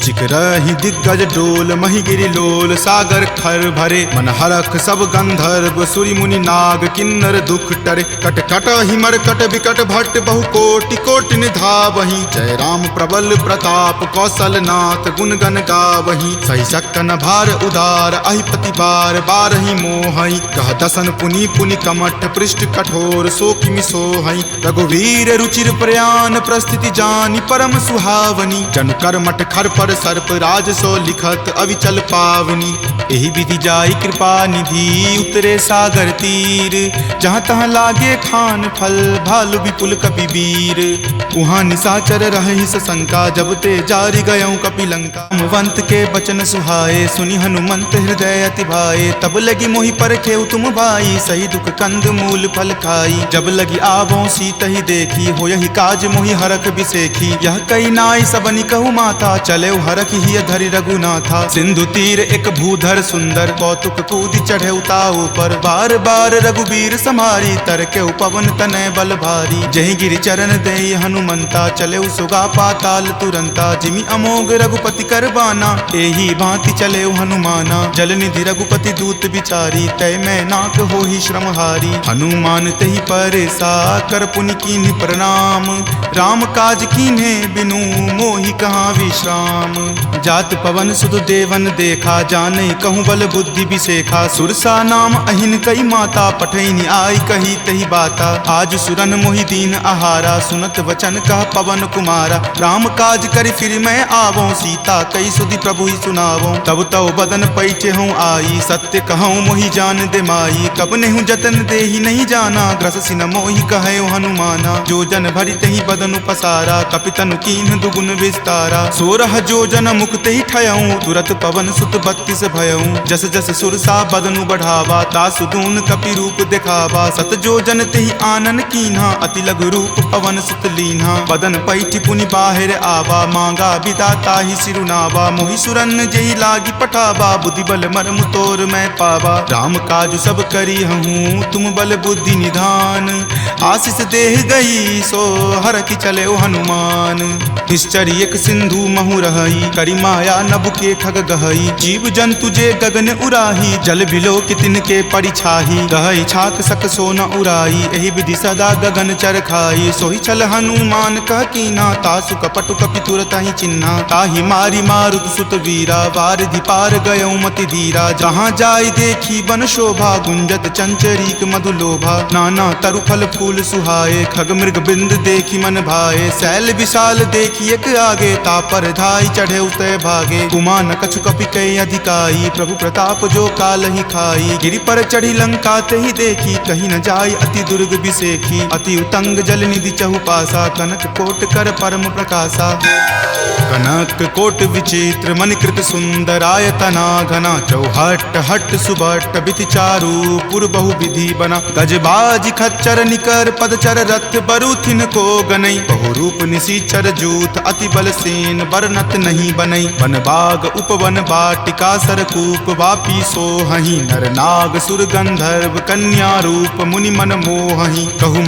ऋषिक रही दिग्गज डोल मही गिरि लोल सागर खर भरे मन हरख सब गंधर्व सूर्य मुनि नाग किन्नर दुख टरे कट कट हिमर कट विकट भट्ट बहु कोटि कोटि निधावहि जय राम प्रबल प्रताप कौशल नाथ गुण गण गावहि सही सकन भार उदार अहिपति बार बारहि मोहि कह दसन पुनि पुनि कमठ पृष्ठ कठोर सो किमि सोहहि रघुवीर रुचिर प्रयाण प्रस्थिति जानि परम सुहावनी जनु कर्मठ खर पर सर्प राज सो लिखत अविचल पावनी एहि विधि जाई कृपा निधि उतरे सागर तीर जहाँ तहाँ लागे खान फल भालु विपुल कपि वीर उहाँ निशाचर रहि सशंका जब ते जारि गयऊँ कपिलंका हिमवंत के बचन सुहाए सुनि हनुमंत हृदय अति भाए तब लगी मोहि परखेउ तुम भाई सही दुख कंद मूल फल खाई जब लगी आवों सीतहि देखी हो यही काज मोहि हरख बिसेखी यह कई नाई सबनि कहु माता चले हरख ही धरि रघुनाथा सिंधु तीर एक भूधर सुंदर कौतुक कूद चढ़े उताऊ पर बार बार रघुबीर समारी तरके पवन तनय बल भारी जहि गिरि चरण देहि हनुमंता चले सुगा पाताल तुरंता जिमि अमोघ रघुपति कर बाना एही भांति चले हनुमाना जल निधि रघुपति दूत बिचारी तय मैं नाक हो ही श्रमहारी हनुमान तहि परेसा कर पुनि कीन्ह प्रणाम राम काज कीन्हे बिनु मोहि कहाँ विश्राम जात पवन सुत देवन देखा जाने कहूँ बल बुद्धि बिसेखा सुरसा नाम अहिन कई माता पठैनी आई कही तही बाता आज सुरन मोहि दीन आहारा सुनत वचन कह पवन कुमारा राम काज करि फिर मैं आवों सीता कई सुधि प्रभु ही सुनावों तब तव बदन पैठे हूँ आई सत्य कहूँ मोहि जान दे माई कब नेहु जतन दे ही नहीं जाना ग्रस सिन मोहि कहे हनुमाना जो जन भरि तही बदन पसारा कपितनु कीन्ह दुगुन विस्तारा सोरह जो जन मुक्त ही ठयऊँ तुरत पवन सुत 32 भयऊँ जस जस सुरसा बदनु बढ़ावा तासु दून कपि रूप दिखावा सत जो जन तेहि आनन कीन्हा अति लघु रूप पवन सुत लीन्हा बदन पैठि पुनि बाहिर आवा मांगा विदा ताहि सिरुनावा मोहि सुरन जेहि लागी पठावा बुद्धि बल मर्म तोर मैं पावा राम काज सब करी हूँ तुम बल बुद्धि निधान आशीष देह गई सो हर की चले हनुमान निश्चर एक सिंधु महु रही करी माया नभ के खग गहई जीव जंतु जे गगन उराही जल बिलो कितिन के परिछाही गहई छाक सक सोना उराई एहि विधि सदा गगन चर खाई सोहि चल हनुमान कह कीना तासु कपटु कपि तुरत ही चिन्हा ताहि मारी मारुत सुत वीरा वारिधि पार गयऊँ मति धीरा जहाँ जाय देखी बन शोभा गुंजत चंचरीक मधु लोभा नाना तरु फल फूल सुहाए खग मृग बिंद देखी मन भाए शैल विशाल देखी एक आगे तापर धाई चढ़े उतय भागे कुमान कछु कपि कई अधिकाई प्रभु प्रताप जो काल ही खाई गिरि पर चढ़ी लंका ते ही देखी कहीं न जाय अति दुर्ग बिसेखी अति उतंग जल निधि चहुपासा कनक कोट कर परम प्रकाशा कनक कोट विचित्र मणिकृत सुंदरायतना घना चौहट हट सुबट बिति चारु पुर बहु विधि बना गजबाज खच्चर निकर पदचर रथ बरुथिन को गनई बहु रूप निसीचर जूथ अति बल सेन बरनत नहीं बनई वन बाग उपवन बाटिका सरकूप वापी सोहहि नर नाग सुर गंधर्व कन्या रूप मुनि मन मोहहि कहु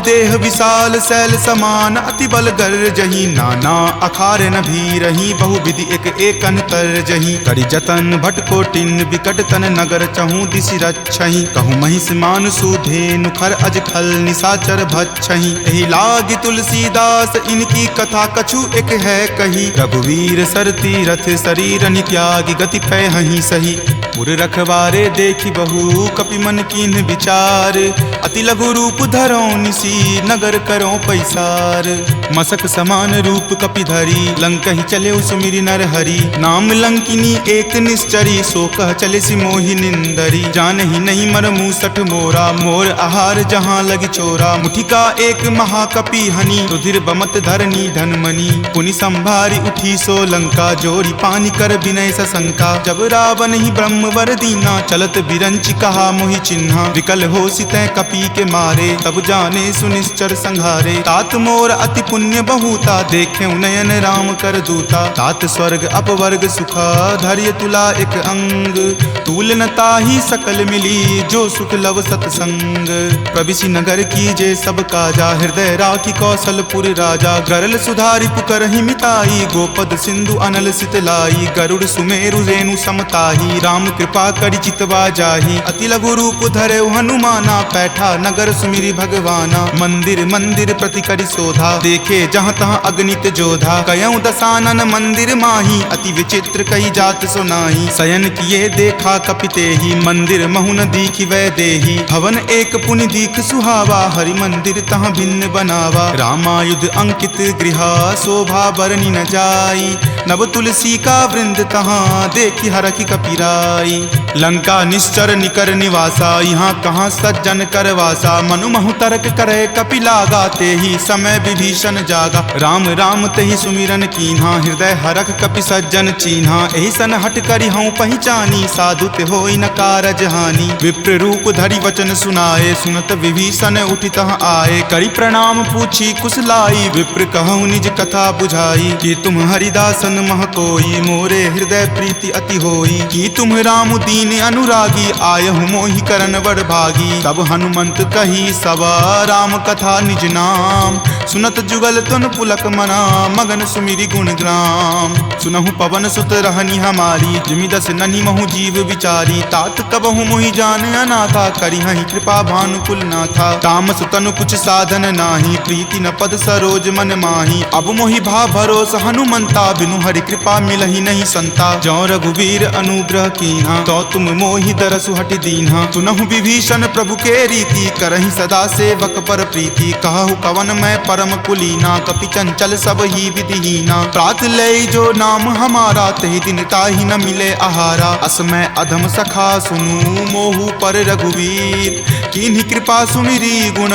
देह विशाल शैल समान अति बल गर्जहि नाना अखार न भी रही बहु विधि एक अंतर जही करि जतन भटकोटिन विकट तन नगर चहु दिशि रक्षहि कहु महिष मान सुधेनु खर अज खल निशाचर भक्षहि एहि लागी तुलसीदास इनकी कथा कछु एक है कही रघुवीर सर तीरथ शरीर नित्यागी गति पै हहि सही पुर रखवारे देखी बहु कपि मन कीन्ह विचार अति लघु रूप धरो निसी नगर करो पैसार मसक समान रूप कपि धरी लंकहि चले सुमिरि नर हरि नाम लंकिनी एक निश्चरी सो कह चले सि मोहि निंदरी जानहि नहीं मर मूसठ मोरा मोर आहार जहाँ लगी चोरा मुठिका एक महाकपि हनि रुधिर बमत धरनी धनमणि पुनि संभारी उठी सो लंका जोरी पानी कर विनय सशंका जब रावण ही ब्रह्म राम वर दीना, चलत बिरंच कहा मोहि चिन्हा, विकल हो सितै कपि के मारे, तब जाने सुनिश्चर संघारे। तात मोर अति पुण्य बहुता, देखे नयन राम कर दूता, तात स्वर्ग अपवर्ग सुखा, धैर्य तुला एक अंग, तूल न ताहि सकल मिली, जो सुख लव सतसंग। प्रविशि नगर की जे सब काजा, हृदय राखी कौशलपुर राजा, गरल सुधारि पुकरहि मिताई, गोपद सिंधु अनल सितलाई, गरुड़ सुमेरु रेणु समताही, राम कृपा करि चितवा जाहि, अति लघु रूप धरे हनुमाना, पैठा नगर सुमिरि भगवाना, मंदिर मंदिर प्रति करि शोधा, देखे जहाँ तहाँ अगणित जोधा, कयऊँ दसानन मंदिर माही, अति विचित्र कई जात सुनाई, शयन किए देखा कपितेहि, मंदिर महुन दीखि वै देही, भवन एक पुनि दीख सुहावा, हरि मंदिर तहाँ भिन्न बनावा, रामायुध अंकित गृहा, शोभा बरनि न जाई, नव तुलसी का वृंद तहाँ, देखि हरखि कपिराई। लंका निश्चर निकर निवासा, यहाँ कहाँ सज्जन कर वासा, मनु महु तर्क करे कपि लागा, तेहि समय विभीषण जागा, राम राम तेहि सुमिरन कीन्हा, हृदय हरख कपि सज्जन चीन्हा, एहि सन हट करि हऊँ पहिचानी, साधु ते होई न कारज हानि, विप्र रूप धरि वचन सुनाए, सुनत विभीषण उठि तहाँ आए, करि प्रणाम पूछी कुशलाई, विप्र कहूँ निज कथा बुझाई, कि तुम हरिदासन मह कोई, मोरे हृदय प्रीति अति होई, कि तुम राम दीन अनुरागी, आयहु मोहि करन वर भागी, तब हनुमंत कही सवा, राम कथा निज नाम, सुनत जुगल तुन पुलक मना, मगन सुमिरि गुण ग्राम, सुनहु पवन सुत रहनी हमारी, जिमि दस ननि महु जीव विचारी, तात कबहु मोहि जान अनाथा, करिहहि कृपा भानुकुल नाथा, तामस तनु कुछ साधन नाही, प्रीति न पद सरोज मन माही, अब मोहि भा भरोस हनुमंता, बिनु हरि कृपा मिलहि नहीं संता, जौ रघुवीर अनुग्रह कीन्हा, तो तुम मोहि दरसु हटि दीन्हा, सुनहु विभीषण प्रभु के रीति, करहि सदा सेवक पर प्रीति, कहु कवन मैं परम कुलीना, कपि चंचल सब ही विधिहीना, प्रात लय जो नाम हमारा, तहि दिन ताहि न मिले आहारा, असमय अधम सखा सुनु, मोहु पर रघुवीर, कीन्ही कृपा सुमिरी, गुण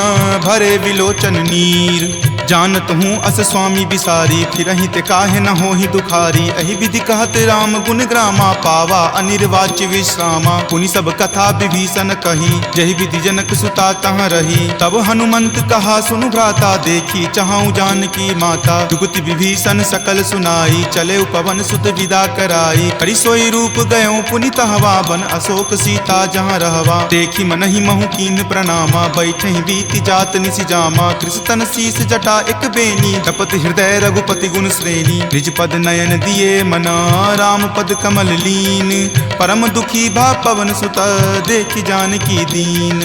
भरे विलोचन नीर, जानत हूँ अस स्वामी बिसारी, फिरहि ते काहे न होहि दुखारी, एहि विधि कहत राम गुण ग्रामा, पावा अनिर्वाच्य विश्रामा, पुनि सब कथा विभीषण कही, जहि विधि जनक सुता तहाँ रही, तब हनुमंत कहा सुनु भ्राता, देखी चाहूँ जानकी माता, जुगति विभीषण सकल सुनाई, चले पवन सुत विदा कराई, हरि सोई रूप गयो पुनि तहवा, बन अशोक सीता जहाँ रहवा, देखी मनहि महु कीन प्रणामा, बैठे बीति जात निसि जामा, कृष्ण शीस जटा एक बेनी, जपत हृदय रघुपति गुण श्रेणी, निज पद नयन दिए मना, राम पद कमल लीन, परम दुखी भा पवन सुत, देखि जानकी दीन,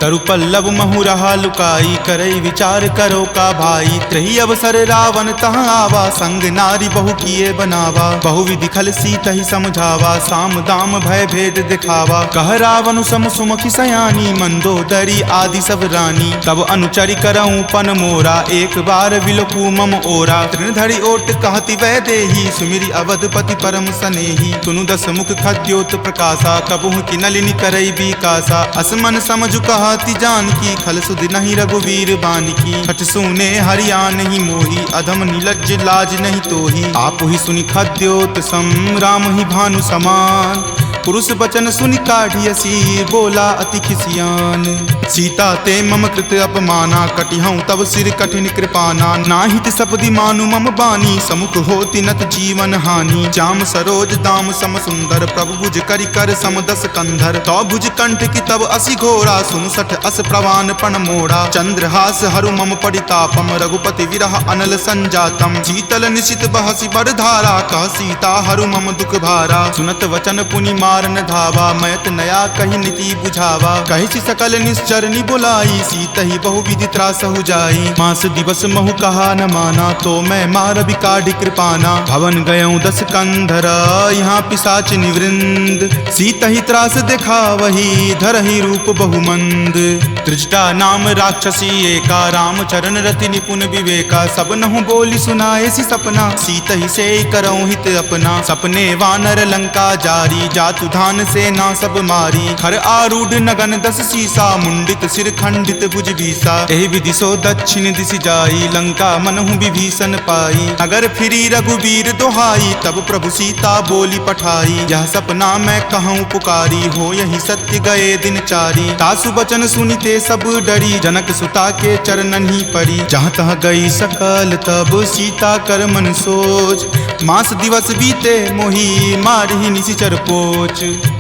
तरु पल्लव महु रहा लुकाई, करई विचार करो का भाई, त्रही अवसर रावण तहाँ आवा, संग नारी बहु किए बनावा, बहु विधि खल सीतहि समझावा, साम दाम भय भेद दिखावा, कह रावण सम सुमुखी सयानी, मंदोदरी आदि सब रानी, तब अनुचरि करऊँ पन मोरा, एक बार विलोकू मम ओरा, तृणधरि ओट कहति वै देही, सुमिरि अवधपति परम सनेही, सुनु दस मुख खद्योत प्रकाशा, कबहुँ की नलिनी करई बिकासा, असमन समझु कहति जानकी, खल सुधि नहीं रघुवीर बानकी, छठ सुने हरिया नहीं मोही, अधम निलज्ज लाज नहीं तोही, आप ही सुनि खद्योत सम, राम ही भानु समान, पुरुष बचन सुनि काढ़ियसी, बोला अति खिसियान, सीता ते मम कृत अपमाना, कटिहऊँ तब सिर कठिन कृपाना, नाहित सपदि मानु मम बानी, समुख होति नत जीवन हानि, जाम सरोज दाम सम सुंदर, प्रभु भुज करि कर सम दस कंधर, तो भुज कंठ की तब असि घोरा, सुन सठ अस प्रवान पण मोड़ा, चंद्रहास हरु मम परितापम, रघुपति विरह अनल संजातम, शीतल निशित बहसि बड़ धारा, कह सीता हरु मम दुख भारा, सुनत वचन पुनि मारन धावा, मयत नया कही नीति बुझावा, कहि सकल निश्चरनि बुलाई, सीतहि बहु विधि त्रासहु जाई, मास दिवस महु कहा न माना, तो मैं मार बिकाढ़ि कृपाना, भवन गयऊँ दस कंधरा, यहाँ पिशाच निवृंद, सीतहि त्रास देखा वही, धरहि रूप बहुमंद, त्रिजटा नाम राक्षसी एका, राम चरण रति निपुण विवेका, सब नहु बोली सुनाए सी सपना, सीतहि से करऊँ हित अपना, सपने वानर लंका जारी, जात जातु धान से ना सब मारी। खर आरूढ़ नगन 10 सीसा, मुंडित सिर खंडित भुज भीसा। एहि विधि सो दक्षिण दिशि जाई, लंका मनहु विभीषण पाई। नगर फिरी रघुबीर दोहाई, तब प्रभु सीता बोली पठाई। यह सपना मैं कहूँ पुकारी, हो यही सत्य गए दिन चारी। तासु बचन सुनिते सब डरी, जनक सुता के चरणन ही पड़ी। जहाँ तहाँ गई सकल तब सीता कर मन सोच, मास दिवस बीते मोही मारही निशिचर पोच।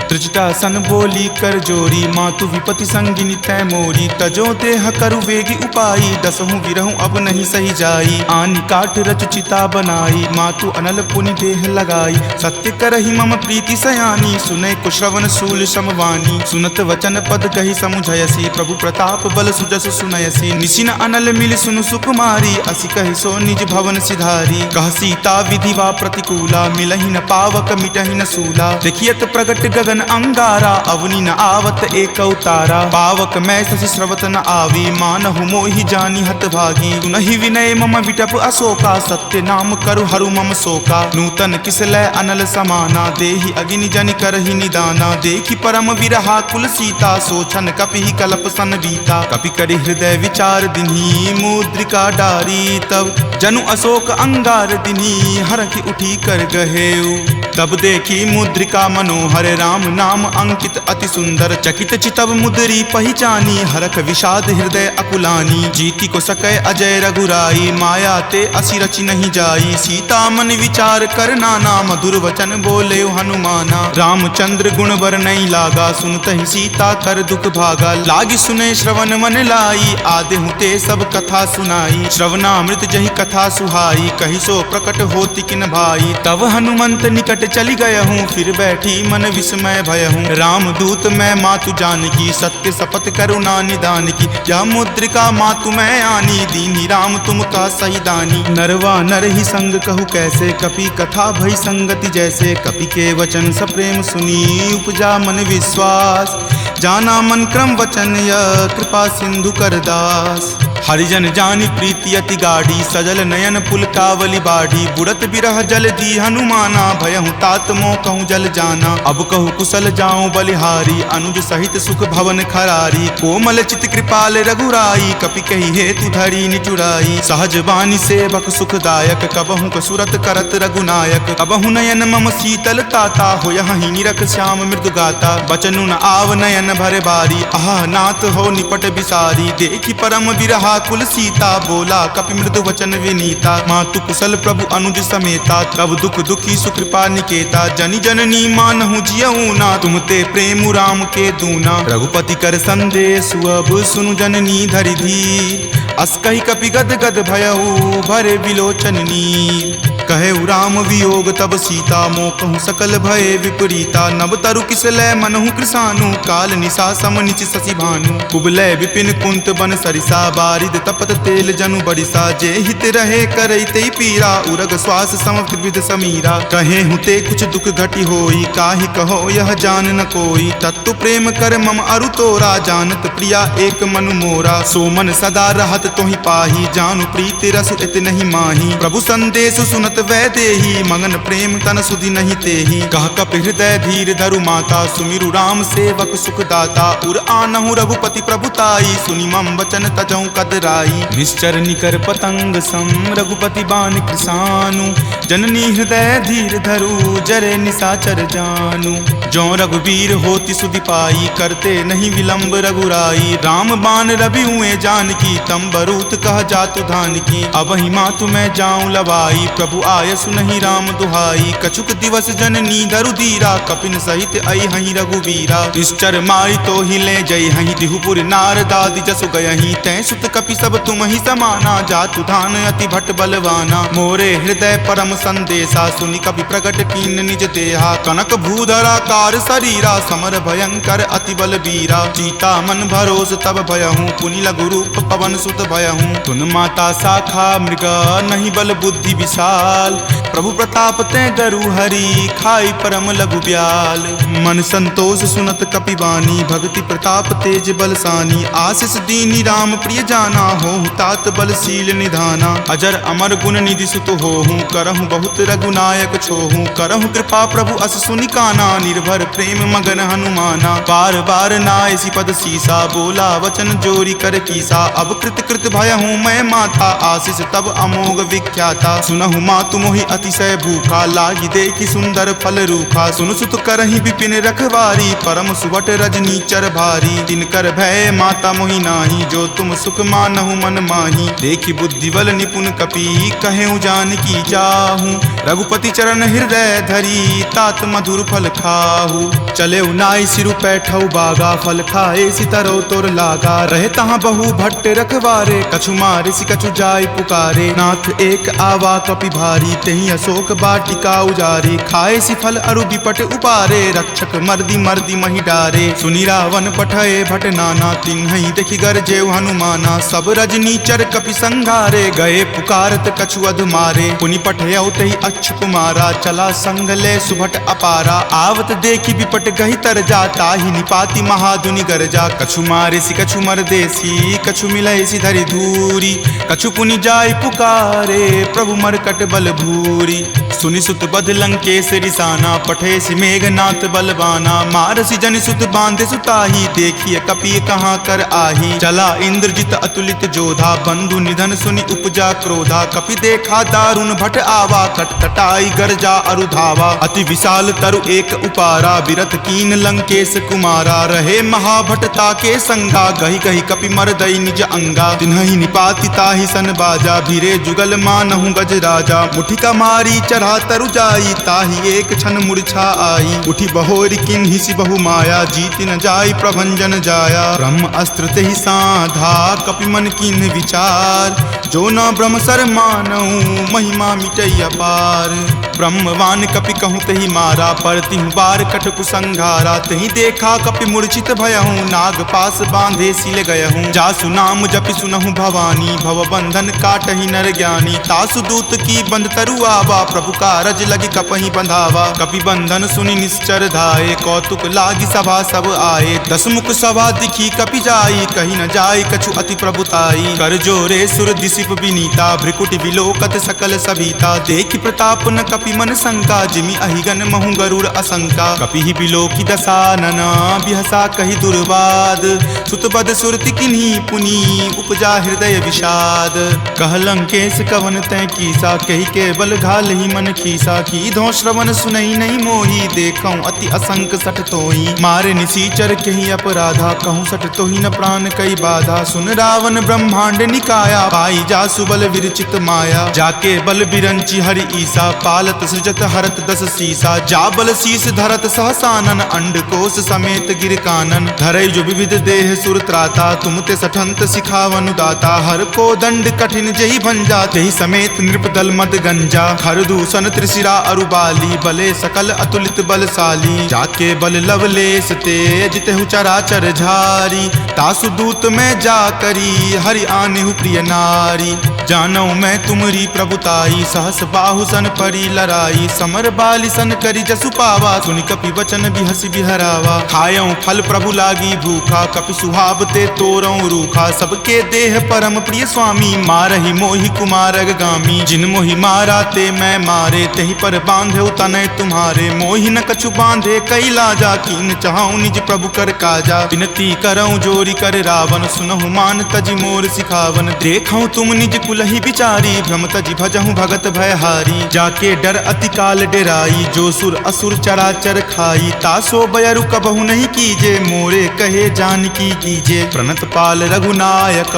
त्रिजटा सन बोली कर जोरी, मातु विपति संगिनी तै मोरी। तजो देह करु वेगी उपाई, दसहु विरहु अब नहीं सही जाई। आनि काट रच चिता बनाई, मातु अनल पुनि देह लगाई। सत्य करहि मम प्रीति सयानी, सुनै कुश्रवण शूल समवानी। सुनत वचन पद कहि समुझयसी, प्रभु प्रताप बल सुजस सुनयसी। निशिन अनल मिल सुनु सुकुमारी, असि कहि सो निज भवन सिधारी। कह सीता विधि वा प्रतिकूला, मिलहि न पावक मिटहि न सूला। देखियत प्रगट गगन अंगारा, अवनि न आवत एक अवतारा। पावक मैं शशि स्रवत न आवी, मानहु मोहि जानी हत भागी। सुनहि विनय मम विटप अशोका, सत्य नाम करु हरु मम शोका। नूतन किसलै अनल समाना, देहि अगिनि जनि करहि निदाना। देखि परम विरहा कुल सीता, सोचन कपिहि कलप सन बीता। कपि करि हृदय विचार दिन्ही, मुद्रिका डारी। तब जनु अशोक अंगार दिन्ही, हरखि उठी कर गहेउ। तब देखी मुद्रिका मनोहर, राम नाम अंकित अति सुंदर। चकित चितव मुद्री पहचानी, हरख विषाद हृदय अकुलानी। जीति को सकै अजय रघुराई, माया ते असि रचि नहीं जाई। सीता मन विचार कर नाना, मधुर वचन बोले हनुमाना। रामचंद्र गुण बर नहीं लागा, सुनतहि सीता कर दुख भागा। लागी सुने श्रवण मन लाई, आदेहु ते सब कथा सुनाई। श्रवणामृत जहि कथा सुहाई, कहि सो प्रकट होति किन भाई। तब हनुमंत निकट चली गयहूँ, फिर बैठी मन विस्मय भयहूँ। राम दूत मैं मातु जानकी, सत्य शपथ करुणा निदान की। यह मुद्रिका मातु मैं आनी, दीनी राम तुम का सही दानी। नरवा नर ही संग कहु कैसे, कपि कथा भई संगति जैसे। कपि के वचन सप्रेम सुनी, उपजा मन विश्वास। जाना मन क्रम वचन यह, कृपा सिंधु कर दास। हरिजन जानी प्रीति अति गाढ़ी, सजल नयन पुलकावली बाढ़ी। बुड़त बिरह जल दी हनुमाना, भयहु तात मोह कहूँ जल जाना। अब कहु कुशल जाऊं बलिहारी, अनुज सहित सुख भवन खरारी। कोमल चित कृपाल रघुराई, कपि कहि हेतु धरी निचुराई। सहज बानी सेवक सुखदायक, कबहु कसुरत करत रघुनायक। कबहु नयन मम शीतल ताता, होयहि निरख श्याम मृदु गाता। बचनु न आव नयन भर बारी, आह नाथ हो निपट बिसारी। देखि परम बिरहा कुल सीता, बोला कपि मृदु वचन विनीता। मातु कुशल प्रभु अनुज समेता, तब दुख दुखी सुकृपा निकेता। जनि जननी मानहु जियऊ ना, तुम ते प्रेम राम के दूना। रघुपति कर संदेश अब सुनु जननी धरि धीर। अस कहि कपि गद गद भयऊ, भरे विलोचन नीर। कहे राम वियोग तब सीता, मोकहु सकल भय विपरीता। नब तरु किसलै मनहु कृसानु, काल निशा सम निचि शशि भानु। कुबलय विपिन कुंत बन सरिसा, बारिद तपत तेल जनु बरिसा। जे हित रहे करैते पीरा, उरग श्वास सम त्रिविध समीरा। कहे हुते कुछ दुख घटी होई, काहि कहो यह जान न कोई। तत्तु प्रेम कर मम अरु तोरा, जानत प्रिया एक मनु मोरा। सो मन सदा रहत तोहि पाही, जानु प्रीति रसु इत नहीं माही। प्रभु संदेश सुनत वै देही, मगन प्रेम तन सुधि नहीं तेही। कह कपि हृदय धीर धरु माता, सुमिरु राम सेवक सुख दाता। उर आनहु रघुपति प्रभुताई, सुनि मम वचन तजौ कदराई। निश्चर निकर पतंग सम, रघुपति बान कृसानु। जननी हृदय धीर धरु, जरे निशाचर जानु। जो रघुबीर होति सुधि पाई, करते नहीं विलंब रघुराई। राम बान रवि हुए जानकी, तम बरूत कह जातु धान की। अब ही मातु मैं जाऊं लवाई, प्रभु आय सुनहि राम दुहाई। कछुक दिवस जननी धरु धीरा, कपिन सहित आई हहि रघुवीरा। निश्चर मारी तो ही ले जई हहि, दिहुपुर नारदादि जसु गयहि। तै सुत कपि सब तुम ही समाना, जातु धान अति भट बलवाना। मोरे हृदय परम संदेशा, सुनि कपि प्रगट कीन निज देहा। कनक भूधरा कार शरीरा, समर भयंकर अति बल बीरा। सीता मन भरोस तब भयहूँ, पुनि लघु रूप पवन सुत सतत भयहूँ। तुन माता शाखा मृग नहीं बल बुद्धि विशाल, प्रभु प्रताप ते गरु हरि खाई परम लघु ब्याल। मन संतोष सुनत कपिवानी, भक्ति प्रताप तेज बलसानी। आशीष दीनी राम प्रिय जाना, हो तात बलशील निधाना। अजर अमर गुण निधि सुत होहूँ, करहूँ बहुत रघुनायक छोहूँ। करहूँ कृपा प्रभु अस सुनि काना, निर्भर प्रेम मगन हनुमाना। बार बार नायसी पद सीसा, बोला वचन जोरी कर कीसा। अब कृत कृत भयहूँ मैं माता, आशीष तब अमोघ विख्याता। सुनहु मातु मोहि अतिशय भूखा, लागी देखी सुंदर फल रूखा। सुन सुत करहि विपिन रखवारी, परम सुबट रजनी चर भारी। तिनकर भय माता मोहि नाही, जो तुम सुख मानहु मन माही। देखी बुद्धि बल निपुण कपि, कहेउ जानकी जाहू। रघुपति चरण हृदय धरी, तात मधुर फल खाहू। चले नाई सिरु पैठऊ बागा, फल खाए सितरो तोर लागा। रहे तहाँ बहु भट्ट रखवारे, कछु मारे सि कछु जाय पुकारे। नाथ एक आवा कपि भारी, तेहि अशोक वाटिका उजारे। खाए सि फल अरु विपट उपारे, रक्षक मर्दी मर्दी महि डारे। सुनि रावण पठए भट नाना, तिन्हि देखि गरजेउ हनुमाना। सब रजनी चर कपि संघारे, गए पुकारत कछु अध मारे। पुनि पठयउ तेहि अच्छ कुमारा, चला संग ले सुभट अपारा। आवत देखि विपट गहि तर जा, ताहि निपाति महाधुनि गरजा। कछु मारे सि कछु मरदेसी, कछु मिलय सि धरि धूरी। कछु पुनि जाय पुकारे, प्रभु मरकट बल भूरी। सुनि सुत बध लंकेश रिसाना, पठे सि मेघनाथ बलवाना। मारसि जन सुत बांधे सुताही, देखिए कपि कहाँ कर आही। चला इंद्रजित अतुलित जोधा, बंधु निधन सुनि उपजा क्रोधा। कपि देखा दारुण भट आवा, कटकटाई गरजा अरु धावा। अति विशाल तरु एक उपारा, विरत कीन लंकेश कुमारा। रहे महाभटता के संगा, गहि गहि कपि मरदई निज अंगा। तिन्हि निपाति ताहि सन बाजा, भीरे जुगल मानहु गज राजा। मुठिका मारी चढ़ा तरु जाई, ताहि एक क्षण मूर्छा आई। उठी बहोरि किन्हि सि बहु माया, जीति न जाई प्रभंजन जाया। ब्रह्म अस्त्र तेहि साधा, कपि मन किन्हि विचार। जो न ब्रह्म सर मानहु, महिमा मिटई अपार। ब्रह्मवान कपि कहूँ तेहि मारा, पर तिहु बार कटकु संघारा। तेहि देखा कपि मूर्छित भयहूँ, नाग पास बांधे सिल गयहूँ। जासु नाम जपि सुनहु भवानी, भव बंधन काटहि नर ज्ञानी। तासु दूत की बंध तरु आवा, प्रभु कारज लगी कपहि बंधावा। कपि बंधन सुनि निश्चर धाये, कौतुक लागी सभा सब आए। दस मुख सभा दिखी कपि जाई, कही न जाई कछु अति प्रभुताई। कर जोरे सुर दिसिप विनीता, भ्रिकुटि विलोकत सकल सभीता। देखि प्रताप न कपि मन शंका, जिमि अहिगन महु गरुड़ असंका। कपि ही बिलोकी दसानन, बिहसा कहि दुर्वाद। सुतबद सुरति किन्ही पुनि, उपजा हृदय विषाद। कह लंकेश कवन तै कीसा, कहि के बल घालहि मन खीसा। कीधो श्रवण सुनई नहीं मोही, देखऊं अति असंक सठ तोही। मारे निसीचर कहि अपराधा, कहूँ सठ तोही न प्राण कई बाधा। सुन रावण ब्रह्मांड निकाया, पाई जासु बल विरचित माया। जाके बल बिरंची हरि ईसा, पालत सृजत हरत दस सीसा। जा बल शीस धरत सहसानन, अंडकोश समेत गिर कानन। धरई जो विविध देह सुर त्राता, तुम ते सठंत सिखावनु दाता। हर को दंड कठिन जहि भंजा, तेहि समेत नृप दल मद गंजा। खर दूषण त्रिशिरा अरुबाली, बले सकल अतुलित बलशाली। जाके बल लवलेश तेज, तेहु चराचर झारी। तासु दूत में जा करी, हरि आनेहु प्रिय नारी। जानौ मैं तुमरी प्रभुताई, सहस बाहु सन परी लराई। समर बाली सन करी जसु पावा, सुनि कपि वचन बिहसि बिहरावा। खायऊं फल प्रभु लागी भूखा, कपि सुहाव ते तोरऊं रूखा। सबके देह परम प्रिय स्वामी, मारहि मोहि कुमारग गामी। जिन मोहि मारा ते मैं मारे, तेहि पर बांधे तनय तुम्हारे। मोहि न कछु बांधे कई लाजा, कीन चाहूं निज प्रभु कर काजा। विनती करऊं जोरी कर रावण, सुनहु मान तजि मोर सिखावन। देखऊं तुम निज कुलहि विचारी, भ्रम तजि भजहूं भगत भयहारी। जाके डर अति काल डेराई, जो सुर असुर चराचर खाई। तासो बयरु कबहु नहीं कीजे, मोरे कहे जानकी कीजे। प्रणत पाल रघुनायक,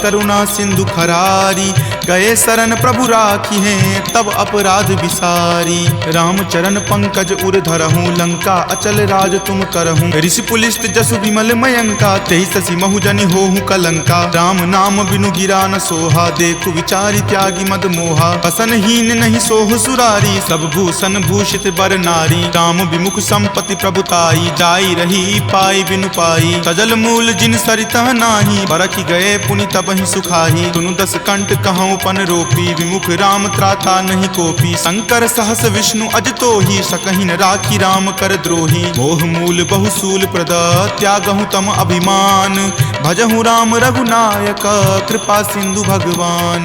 करुणा सिंधु खरारी। गए शरण प्रभु राखी हैं तब अपराध विसारी। राम चरण पंकज उर धरहूँ लंका अचल राज तुम करहूँ। ऋषि पुलिस्त जसु विमल मयंका तेहि शशि महु जनि होहु कलंका। राम नाम बिनु गिरा न सोहा देखु विचारी त्यागी मद मोहा। बसनहीन नहीं सोह सुरारी सब भूषण भूषित बर नारी। राम विमुख संपत्ति प्रभुताई जाई रही पाई बिनु पाई। सजल मूल जिन सरिता नाही बरखि गए पुनि तबहि सुखाही। सुनु दस कंठ कहूँ पन रोपी विमुख राम त्राता नहीं कोपी। शंकर सहस विष्णु अज तोहि सकहि न राखी राम कर द्रोही। मोह मूल बहुसूल प्रद त्यागहु तम अभिमान। भजहु राम रघुनायक कृपा सिंधु भगवान।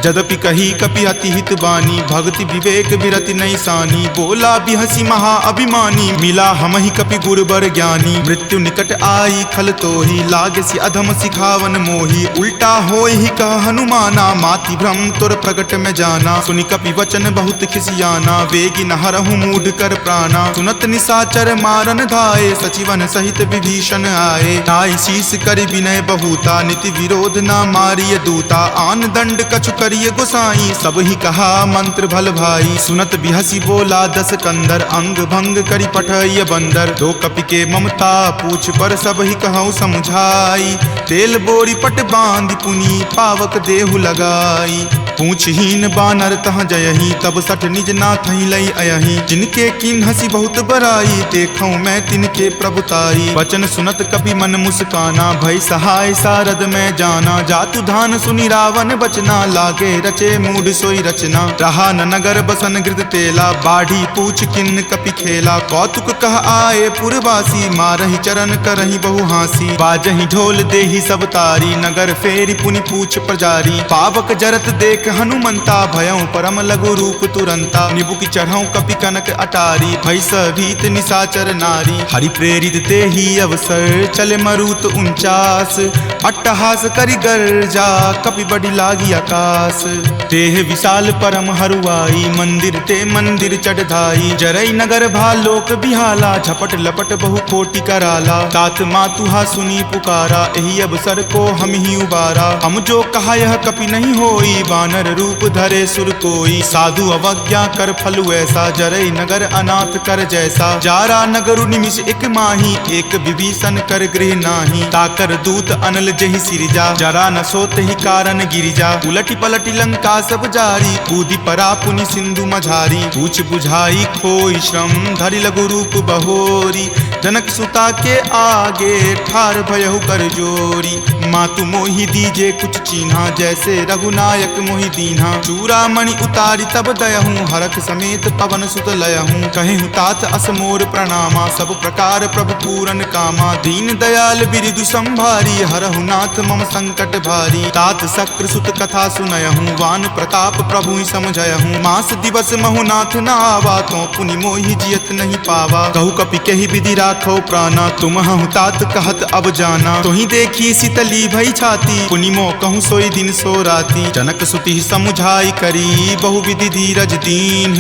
जदपि कही कपि अति हित बानी भक्ति विवेक विरति नहीं सानी। बोला बिहसी महा अभिमानी मिला हमहि कपि गुर बर ज्ञानी। मृत्यु निकट आई खल तोहि लागे सि अधम सिखावन मोही। उल्टा होय ही कह हनुमाना माति भ्रम तुर प्रगट में जाना। सुनि कपि वचन बहुत खिसियाना वेगी न हरहु मूढ़ कर प्राणा। सुनत निशाचर मारन धाये सचिवन सहित विभीषण आए। नाई शीस करि विनय बहुता नीति विरोध ना मारिय दूता। आन दंड कछु करिय गोसाई सब ही कहा मंत्र भल भाई। सुनत बिहसी बोला दस कंदर अंग भंग करि पठय बंदर। दो कपि के ममता पूछ पर सब ही कहूँ समझाई। तेल बोरी पट बांध पुनी पावक देहु लगाई। पूछहीन बानर तह जयही तब सठ निज नाथ लई अयही। जिनके किन हसी बहुत बराई देखूं मैं तिनके प्रभुताई। वचन सुनत कपि मन मुस्काना भय सहाय सारद में जाना। जातु धान सुनि रावण बचना लागे रचे मूढ़ सोई रचना। रहा न नगर बसन गृद तेला बाढ़ी पूछ किन कपि खेला। कौतुक कह आए पुरवासी मारहि चरण करहि बहु हासी। बाजहि ढोल देहि सब तारी नगर फेरी पुनि पूछ प्रजारी। पावक जरत देख हनुमंता भयं परम लघु रूप तुरंता। निबुक चढ़ऊ कपि कनक अटारी भय भीत निशाचर नारी। हरि प्रेरित ते ही अवसर चले मरुत 49। अट्टहास करि गर्जा कपि बड़ी लागी आकाश। देह विशाल परम हरुआई मंदिर ते मंदिर चढ़ाई। जरई नगर भालोक बिहाला झपट लपट बहु कोटि कराला। तात मातुहा सुनी पुकारा एहि अवसर को हम ही उबारा। हम जो कहा यह कपि नहीं होई वानर रूप धरे सुर कोई। साधु अवज्ञा कर फल ऐसा जरई नगर अनाथ कर जैसा। जारा नगरु निमिष एक माही एक विभीषण कर गृह नाही। ताकर दूत अनल जहि सिरजा जरा न सोत ही कारण गिरिजा। उलटी पलटी लंका सब जारी कूदी परा पुनि सिंधु मझारी। पूछ बुझाई खोई श्रम धरि लघु रूप बहोरी। जनक सुता के आगे ठार भयहु कर जोरी। मातु मोहि दीजे कुछ चीन्हा जैसे रघुनायक मोहि दीन्हा। चूड़ामणि उतारी तब दयहूँ हरख समेत पवन सुत लयहूँ। कहेहु तात असमोर प्रणामा सब प्रकार प्रभु पूरन कामा। दीन दयाल बिरिदु संभारी हरहु नाथ मम संकट भारी। तात शक्र सुत कथा सुनयहूँ वान प्रताप प्रभु ही समझयहूँ। मास दिवस महु नाथ न आवा तो पुनि मोहि जियत नहीं पावा। कहु कपि कहि विधि राखो प्राणा तुम हूँ तात कहत अब जाना। तुहि देखी शीतली भई छाती पुनि मो कहूँ सोई दिन सो राती। जनक सुति समुझाई करी बहु विधि धीरज दीन।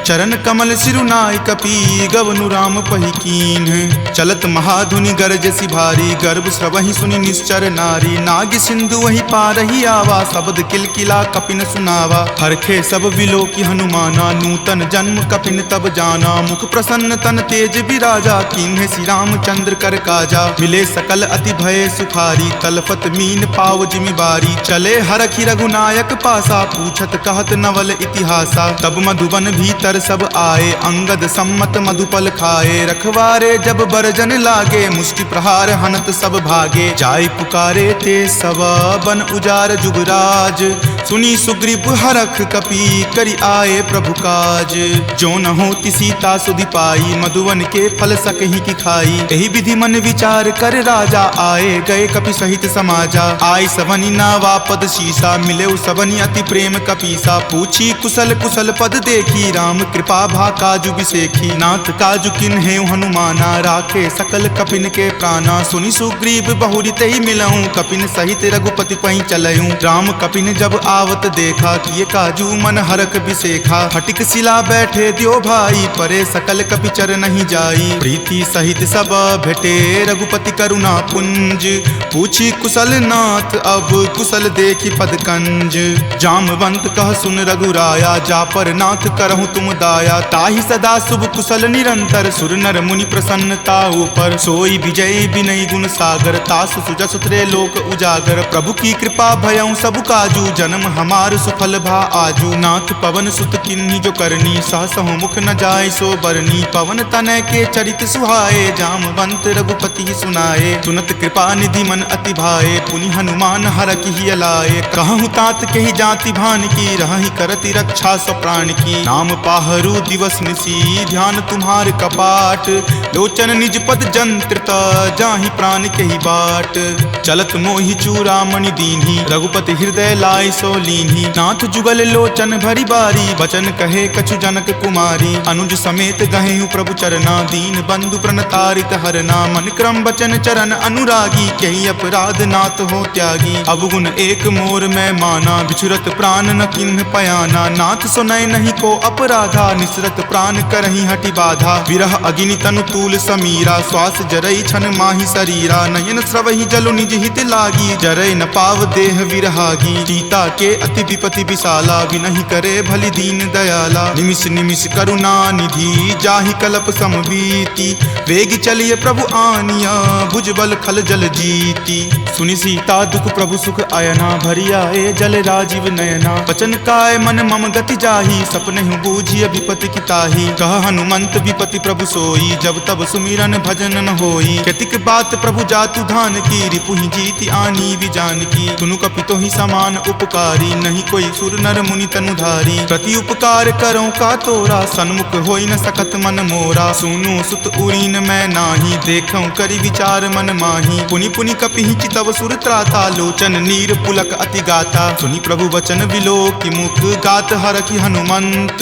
चरण कमल सिरुनाय कपि गवनु राम पहि कीन। चलत महाधुनि गरजसि भारी गर्भ स्रवहि सुनि निश्चर नारी। नाग सिंधु वही पारहि आवा शब्द किलकिला कपिन सुनावा। हरखे सब विलोकि हनुमाना नूतन जन्म कपिन तब जाना। मुख प्रसन्न तन तेज विराजा कीन्हे श्री रामचंद्र कर काजा। मिले सकल अति भय सुखारी तलफत मीन पाव जिमि बारी। चले हरखि रघुनायक पासा पूछत कहत नवल इतिहासा। तब मधुबन भीतर सब आए अंगद सम्मत मधुपल खाए। रखवारे जब बरजन लागे मुष्टि प्रहार हनत सब भागे। जाय पुकारे ते सब बन उजार जुगराज। सुनी सुग्रीव हरख कपि करि आए प्रभु काज। जो न होति सीता सुधि पाई मधुवन के फल सकहि की खाई। एहि विधि मन विचार कर राजा आए गए कपि सहित समाजा। आय सवनि नावा पद शीसा मिले सबनि अति प्रेम कपीसा। पूछी कुशल कुशल पद देखी राम कृपा भा काजु बिसेखी। नाथ काजु किन्हे हनुमाना राखे सकल कपिन के प्राणा। सुनि सुग्रीव बहुरी तहि मिलऊँ कपिन सहित रघुपति पहि चलऊँ। राम कपिन जब आवत देखा, किए काजू मन हरक बिसेखा। फटिक शिला बैठे दियो भाई, परे सकल कपिचर नहीं जाई। प्रीति सहित सब भेटे रघुपति करुणा पुंज, पूछी कुशल नाथ अब कुशल देखी पदकंज। जामवंत कह सुन रघुराया, जा पर नाथ करहु तुम दाया। ताहि सदा शुभ कुशल निरंतर, सुर नर मुनि प्रसन्नता ऊपर। सोई विजय विनय गुण सागर, तासु सुजस त्रय लोक उजागर। प्रभु की कृपा भयउ सब काजू, जन्म हमार सुफल भा आजू। नाथ पवन सुत किन्ही जो करनी, सहसहु मुख न जाय सो बरनी। पवन तनय के चरित सुहाए, जामवंत रघुपति सुनाए। सुनत कृपा निधि मन अति भाए, पुनि हनुमान हरखि हिय लाए। कहूँ तात के ही जाति भान की, रहहि करति रक्षा स प्राण की। नाम पाहरू दिवस निसी, ध्यान तुम्हार कपाट। लोचन निज पद जंत्रित, जाहि प्राण के ही बाट। चलत मोहि चूड़ामणि दीन्ही, रघुपति हृदय लाय सो लीन्ही। नाथ जुगल लोचन भरी बारी, बचन कहे कछु जनक कुमारी। अनुज समेत गहेहु प्रभु चरना, दीन बंधु प्रणतारित हरना। मन क्रम बचन चरण अनुरागी, कही अपराध नाथ हो त्यागी। अवगुण एक मोर में माना, बिछुरत प्राण न किन्ह पयाना। नाथ सुनय नहीं को अपराधा, निसरत प्राण करहि हटि बाधा। विरह अग्नि तनु तूल समीरा, श्वास जरई छन माहि शरीरा। नयन स्रवहि जलु निज हित लागी, जरय न पाव देह विरहागी। सीता के अति विपति विशाला, विनहि करे भलि दीन दयाला। निमिष निमिष करुणा निधि, जाहि कलप समबीति। वेग चलिए प्रभु आनिया, भुजबल खल जल जीती। सुनि सीता दुख प्रभु सुख अयना, भरी आए जल राजीव नयना। बचन काय मन मम गति जाही, सपनेहु बूझिय विपति की ताही। कह हनुमंत विपति प्रभु सोई, जब तब सुमिरन भजन न होई। केतिक बात प्रभु जातु धान की, रिपुहि जीति आनी विजान की। तुनु कपितो ही समान उपकारी, नहीं कोई सुर नर मुनि तनुधारी। प्रति उपकार करो का तोरा, सन्मुख होई न सकत मन मोरा। सुनु सुत उरीन मैं नाही, देखऊं करि विचार मन माही। पुनि पुनि कपिहि चितव सुर त्राता, लोचन नीर पुलक अति गाता। सुनि प्रभु वचन विलोकि मुख, गात हरखि हनुमंत।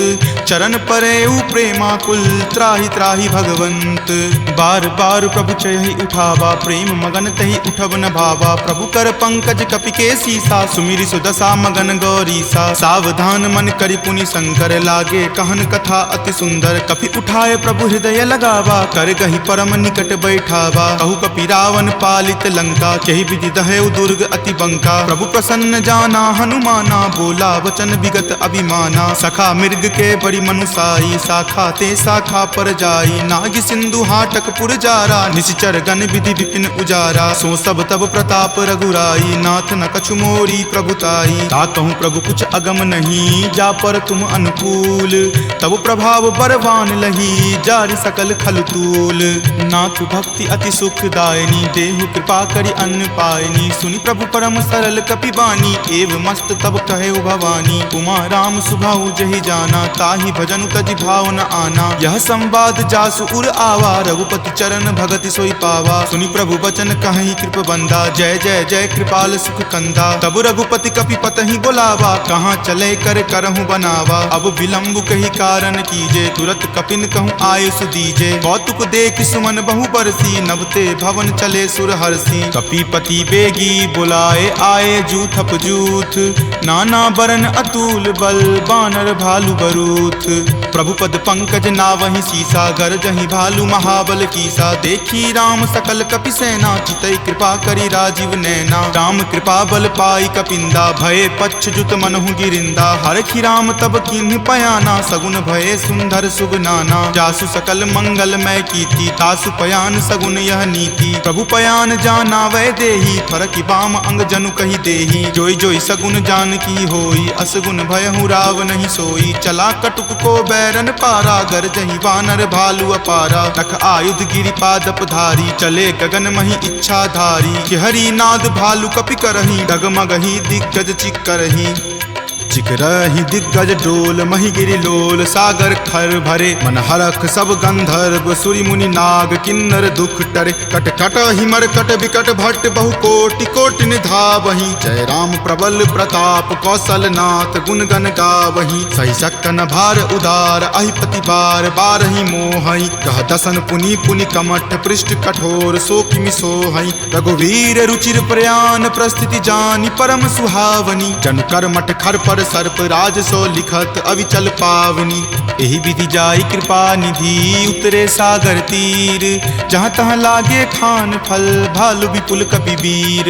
चरण परेउ प्रेमाकुल, त्राहि त्राहि भगवंत। बार बार प्रभु चयहि उठावा, प्रेम मगन तहि उठब न भावा। प्रभु कर पंकज कपि के सीसा, सुमिरि सुदशा मगन गौरीसा। सावधान मन करि पुनि शंकर, लागे कहन कथा अति सुंदर। कपि उठाए प्रभु हृदय लगावा, कर गहि परम निकट बैठावा। कहु कपि रावण पालित लंका, केहि विधि दहेउ दुर्ग अति बंका। प्रभु प्रसन्न जाना हनुमाना, बोला वचन विगत अभिमाना। सखा मृग के बड़ी मनुसाई, शाखा ते शाखा पर जाई। नाग सिंधु हाटक पुर जारा, निशिचर गण विधि विपिन उजारा। सो सब तब प्रताप रघुराई, नाथ न कछु मोरी प्रभुताई। ताकहु प्रभु कुछ अगम नहीं, जा पर तुम अनुकूल। तब प्रभाव बरवान लही, जारि सकल खल तूल। नाथ भक्ति अति सुखदायनी, देहु कृपा करि अन्न पायनी। सुनि प्रभु परम सरल कपि बानी, एव मस्त तब कहे भवानी। उमा राम सुभाउ जहि जाना, ताहि भजनु तजि भाव न आना। यह संवाद जासु उर आवा, रघुपति चरण भगति सोई पावा। सुनि प्रभु बचन कहि कृप बंदा, जय जय जय कृपाल सुख कंदा। तब रघुपति कपि पतहि बोलावा, कहाँ चले कर करहु बनावा। अब विलंब कही कारण कीजे, तुरत कपिन कहूँ आयुष दीजे। कौतुक देख सुमन बहु बरसी, नभते भवन चले सुर हरसी। कपिपति बेगी बुलाए, आए जूथप जूथ। नाना बरन अतुल बल, बानर भालु बरूथ। प्रभु पद पंकज नावहि सीसा, गरजहि भालु महाबल कीसा। देखी राम सकल कपि सेना, चितई कृपा करि राजीव नैना। राम कृपा बल पाई कपिंदा, भये पच्छ जुत मनहु गिरिंदा। हरखि राम तब किन्हि पयाना, सगुन भये सुंदर शुभ नाना। जासु सकल मंगल मय कीर्ति, तासु पयान सगुन यह नीति। प्रभु पयान जाना वै देही, फरकि बाम अंग जनु कहि देही। जोई जोई सगुन जान की होई, असगुन भयहु राव नहीं सोई। चला कटुक को बैरन पारा, गरजहि वानर भालु अपारा। नख आयुध गिरि पादप धारी, चले गगन मही इच्छा धारी। कि हरि नाद भालु कपि करही, डगमगहि दिग्गज चिक्करही। चिकरहि दिग्गज डोल मही गिरि लोल सागर खर भरे मन हरख सब गंधर्व सूरि मुनि नाग किन्नर दुख टरे कट कट हिमर कट विकट भट्ट बहु कोटि कोटि निधावहि जय राम प्रबल प्रताप कौशल नाथ गुण गण गावहि सही सकन भार उदार अहिपति बार बारहि मोहहि कह दसन पुनि पुनि कमठ पृष्ठ कठोर सो किमि सोहहि रघुवीर रुचिर प्रयाण प्रस्थिति जानि परम सुहावनी जनु कर्मठ खर पर सर्प राज सो लिखत अविचल पावनी एहि विधि जाई कृपा निधि उतरे सागर तीर जहाँ तहाँ लागे खान फल भालु विपुल कपि वीर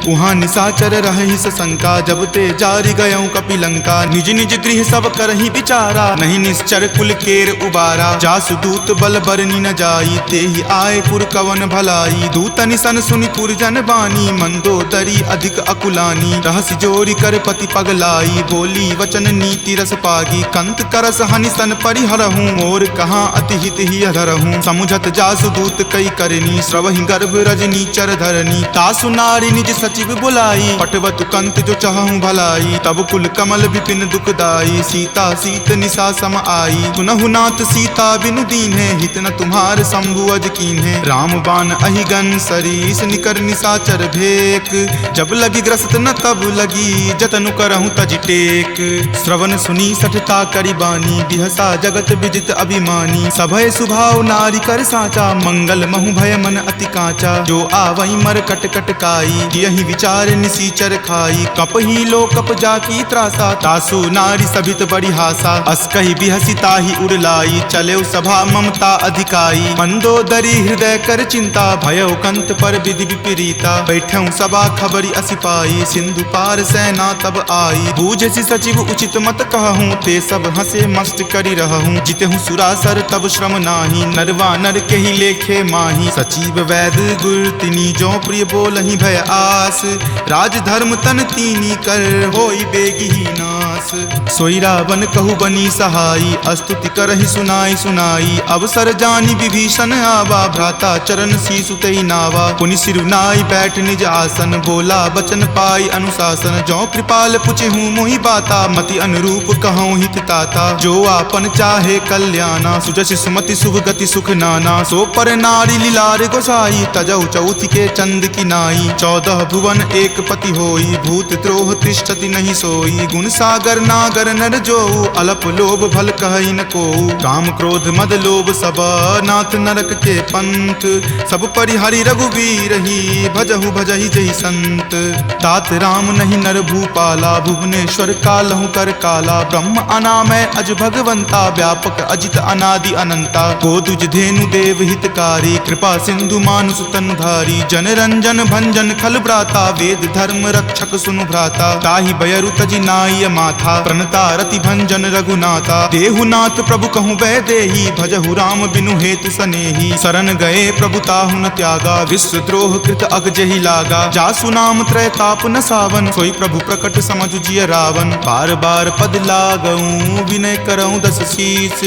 उहाँ निशाचर रहि सशंका जब ते जारि गयऊँ कपिलंका निज निज गृह सब करहि विचारा नहीं निश्चर कुल केर उबारा जासु दूत बल बरनी न जाई तेहि आए पुर कवन भलाई दूतनि सन सुनि पुरजन बानी मंदोदरी अधिक अकुलानी रहस्य जोरी कर पति पगलाई बोली वचन नीति रस पागी कंत करस हनि सन परिहरहूँ मोर कहाँ अति हित ही अधरहूँ समुझत जासु दूत कई करनी श्रवहि गर्भ रजनी चर धरनी तासु नारी निज सचिव बुलाई पटवतु कंत जो चाहूँ भलाई तब कुल कमल विपिन दुखदाई सीता सीत निशा सम आई सुनहु नाथ सीता बिनु दीन्हे हित न तुम्हार शंभु अज कीन्हे राम बाण अहिगन सरीस निकर निशाचर भेक जब लगी ग्रस्त न तब लगी जतनु करहूँ तज टेक श्रवण सुनी सठता करी बानी बिहसा जगत विजित अभिमानी सभय सुभाव नारी कर साचा मंगल महु भय मन अति काचा जो आवई मर कट कट काई यही विचार निसीचर खाई कप ही लो कप जाकी त्रासा तासु नारी सभित बड़ी हासा अस कही बिहसी ताही उड़लाई चले सभा ममता अधिकाई मंदोदरी हृदय कर चिंता भयो कंत पर विधि विपरीता बैठऊं सभा खबरी असिपाई सिंधु पार सेना तब आई बूझसी सचिव उचित मत कहूँ ते सब हंसे मस्त करी रहूँ जितहूँ सुरासर तब श्रम नाही नरवा नर के ही लेखे माही सचिव वैद गुर तिनी जो प्रिय बोलहि भय आस राज धर्म तन तीनी कर होई बेगी ही नास सोई रावण कहु बनी सहाई अस्तुति करहि सुनाई सुनाई अवसर जानी विभीषण आवा भ्राता चरण शीसु तेहि नावा पुनि सिरुनाई बैठ निज आसन बोला बचन पाई अनुशासन जो कृपाल पुछहूँ मोहि बाता मति अनुरूप कहूँ हित ताता जो आपन चाहे कल्याणा सुजस सुमति शुभ गति सुख नाना सो पर नारी लीलार गोसाई तजौ चौथि के चंद की नाई 14 भुवन एक पति होई भूत द्रोह तिष्ठति नहीं सोई गुण सागर नागर नर जो अलप लोभ भल कहई न को काम क्रोध मद लोभ सब नाथ नरक के पंथ सब परिहरि रघुवीर ही भजहु भजहि जहि संत तात राम नहीं नर भूपाला भुवनेश्वर कालहु कर काला ब्रह्म अनामय अज भगवंता व्यापक अजित अनादि अनंता गोदुज धेनु देव हितकारी कृपा सिंधु मानुष तनुधारी जन रंजन भंजन खल भ्राता वेद धर्म रक्षक सुनु भ्राता ताहि बयरु तजि नाय माथा प्रणता रति भंजन रघुनाथा देहुनाथ प्रभु कहूँ वै देही भजहु राम बिनु हेतु सनेही शरण गए प्रभु ताहु न त्यागा विश्व द्रोह कृत अग जहि लागा जासु नाम त्रय ताप न सावन सोई प्रभु प्रकट समझ जिय रावण बार बार पद लागऊं विनय करऊं दस शीस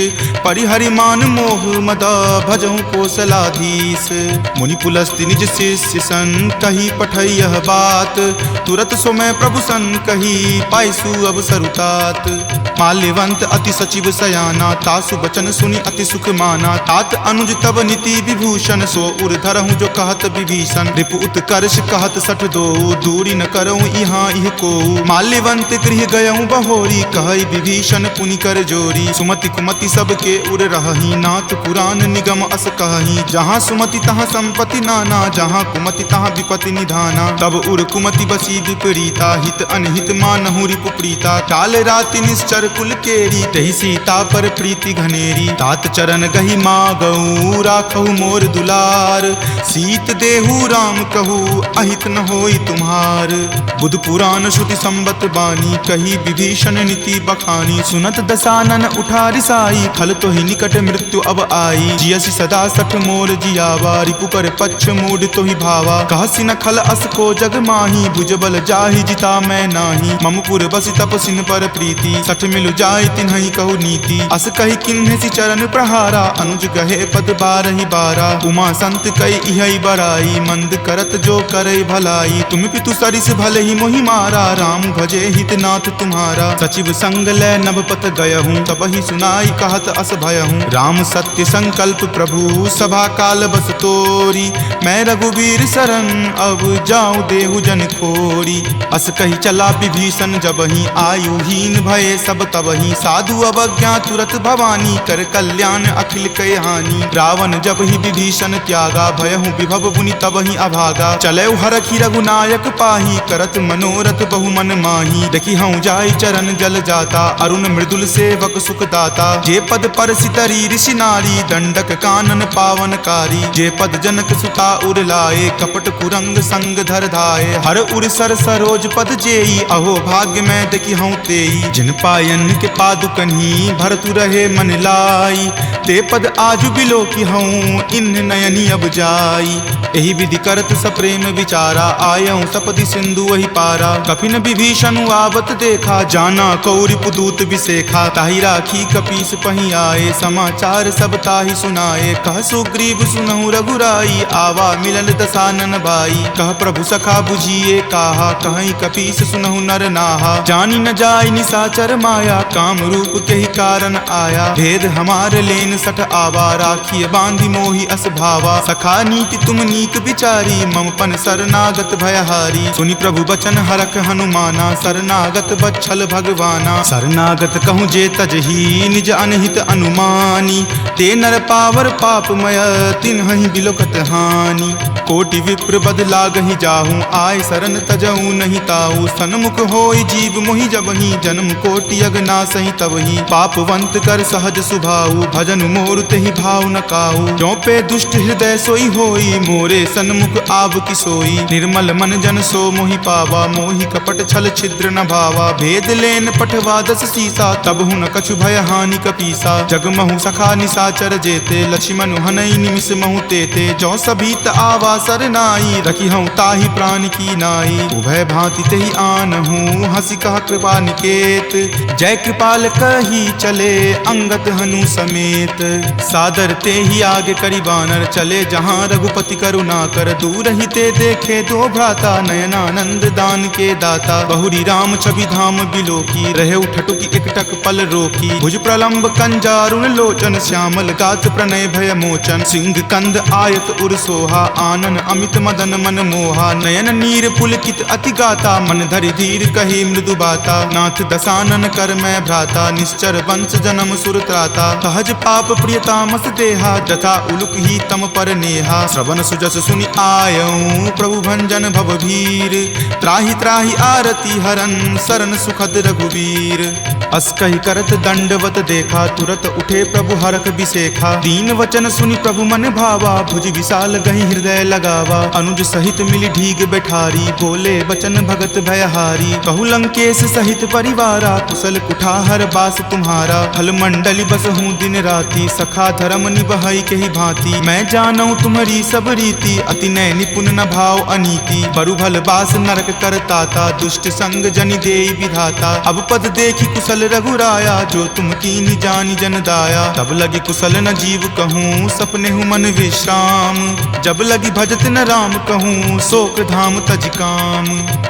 परिहरि मान मोह मद भजऊं कौशलाधीश मुनि पुलस्ति निज शिष्य सन कही पठई यह बात तुरत सो मैं प्रभु सन कही पाइसु अब सरुतात माल्यवंत अति सचिव सयाना तासु बचन सुनि अति सुख माना तात अनुज तब नीति विभूषण सो उर धरहूँ जो कहत विभीषण रिपु उत्कर्ष कहत सठ दो दूरी न करऊँ यहाँ इह को माल्यवंत गृह गयऊँ बहोरी कहई विभीषण पुनि कर जोरी सुमति कुमति सबके उर रहही नाथ पुराण निगम अस कहही जहाँ सुमति तहाँ संपत्ति नाना जहाँ कुमति तहाँ विपति निधाना तब उर कुमति बसी विपरीता हित अनहित मानहु रिपु प्रीता काल राति निश्चर कुल केरी तहि सीता पर प्रीति घनेरी तात चरण गही मागऊ राखहु मोर दुलार सीत देहु राम कहू अहित न होई तुम्हार बुध पुराण श्रुति संबत बानी कही विभीषण नीति बखानी सुनत दसानन उठा रिसाई खल तो ही निकट मृत्यु अब आई जियसि सदा सठ मोर जियावा रिपु कर पक्ष मूड तो ही भावा कहसी न खल अस को जग माही भुज बल जाहि जिता मैं नाही मम पुर बसि तपसिन पर प्रीति सठ मिलु जाय तिन्हई कहु नीति। अस कही किन्हे सि चरण प्रहारा, अनुज गहे पद बारहि बारा। उमा संत कई इहई बराई, मंद करत जो करे भलाई। तुम पितु सरिस भले ही मोहि मारा, राम भजे हित नाथ तुम्हारा। सचिव संग लय नभपत गयहूँ, तब ही सुनाई कहत अस भयहूँ। राम सत्य संकल्प प्रभु सभा काल बस तोरी, मैं रघुवीर शरण अब जाऊं देहु जन खोरी। अस कही चला विभीषण जबहि, आयुहीन भये सब तबहि। साधु अवज्ञा तुरत भवानी, कर कल्याण अखिल कय हानि। रावण जब ही विभीषण त्यागा, भयहु विभव मुनि तबहि अभागा। चले हरखी रघुनायक पाही, करत मनोरथ बहु मन माही। देखी हूँ जाय चरण जल जाता, अरुण मृदुल सेवक सुख दाता। जे पद पर सितरी ऋषि नारी, दंडक कानन पावनकारी। जे पद जनक सुता उर लाए, कपट कुरंग संग धर धाये। हर उर सर सरोज पद जेई, अहो भाग्य में देखी हूँ तेई। जिन पायन के पादुकन्ही, भरतु रहे मन लाई। ते पद आजु बिलो की हूँ, इन नयनी अब जाई। एहि विधि करत सप्रेम विचारा, आयऊँ सपदि सिंधु वही पारा। कपिन विभीषण आवत देखा, जाना कौरि पुदूत विसेखा। ताहि राखी कपीस पही आए, समाचार सब ताहि सुनाए। कह सुग्रीव सुनहु रघुराई, आवा मिलल दसानन भाई। कह प्रभु सखा बुझिए काहा, कहीं कपीस सुनहु नर नाहा। जानी न जाय निसाचर माया, काम रूप के ही कारण आया। भेद हमार लेन सठ आवा, राखिय बांधि मोहि अस भावा। सखा नीति तुम नीक विचारी, ममपन शरणागत भयहारी। सुनि प्रभु बचन हरख हनुमाना, शरणागत बच्छल भगवाना। शरणागत कहूँ जे तजही, निज अनहित अनुमानी। ते नर पावर पापमय, तिन्हहि बिलोकत हानि। कोटि विप्र बद लागहि जाहूँ, आय शरण तजहूँ नहीं ताऊ। सन्मुख होय जीव मोहि जबहि, जन्म कोटि अगनासहि तबहि। पापवंत कर सहज सुभाऊ, भजन मोर तेहि भाव न काऊ। जो पे दुष्ट हृदय सोई होई, मोरे सन्मुख आव की सोई। निर्मल मन जन सो मोहि पावा, मोहि कपट छल छिद्र न भावा। भेद लेन पठवा दस सीसा, तब हूँ न कछु भय हानि कपीसा। जगमहु सखा निसाचर जेते, लक्ष्मण हनई निमिष महु तेते। जो सभीत आवा सरनाई, रखी हूँ ताहि प्राण की नाई। उभय भांति तेहि आनहूँ, हंसी कह कृपा निकेत। जय कृपाल कही चले, अंगत हनु समेत। सादर ते ही आगे करी बानर, चले जहाँ रघुपति करुणा कर। दूर ही ते देखे दो भ्राता, नयनानंद दान के दाता। बहुरी राम छवि धाम बिलो की, रहे उठटुकी एकटक पल रोकी। भुज प्रलंब कंजारुण लोचन, श्यामल गात प्रणय भय मोचन। सिंह कंद आयत उर सोहा, आनन अमित मदन मन मोहा। नयन नीर पुलकित अति गाता, मन धरि धीर कही मृदु बाता। नाथ दसानन कर मैं भ्राता, निश्चर वंश जन्म सुर त्राता। सहज पाप प्रियतामस देहा, जथा उलुक ही तम पर नेहा। श्रवण सुजस सुनि आयऊँ, प्रभु भंजन भव भीर। त्राहि त्राहि आरती हरन, शरण सुखद रघुवीर। अस कहि करत दंडवत देखा, तुरत उठे प्रभु हरख बिसेखा। दीन वचन सुनि प्रभु मन भावा, भुज विशाल गहि हृदय लगावा। अनुज सहित मिली ढीग बैठारी, बोले बचन भगत भयहारी। कहु लंकेश सहित परिवारा, कुशल कुठार बास तुम्हारा। फल मंडली बस हूँ दिन राति, सखा धर्म निबहई के ही भांति। मैं जानऊँ तुम्हारी सब रीति, अति नय निपुण न भाव अनीति। बरु भल बास नरक करताता, दुष्ट संग जनि देई विधाता। अब पद देखी कुशल रघुराया, जो तुम कीनी जानी जन दाया। तब लगी कुशल न जीव कहूँ, सपने हूँ मन विश्राम। जब लगी भजत न राम कहूँ, शोक धाम तज काम।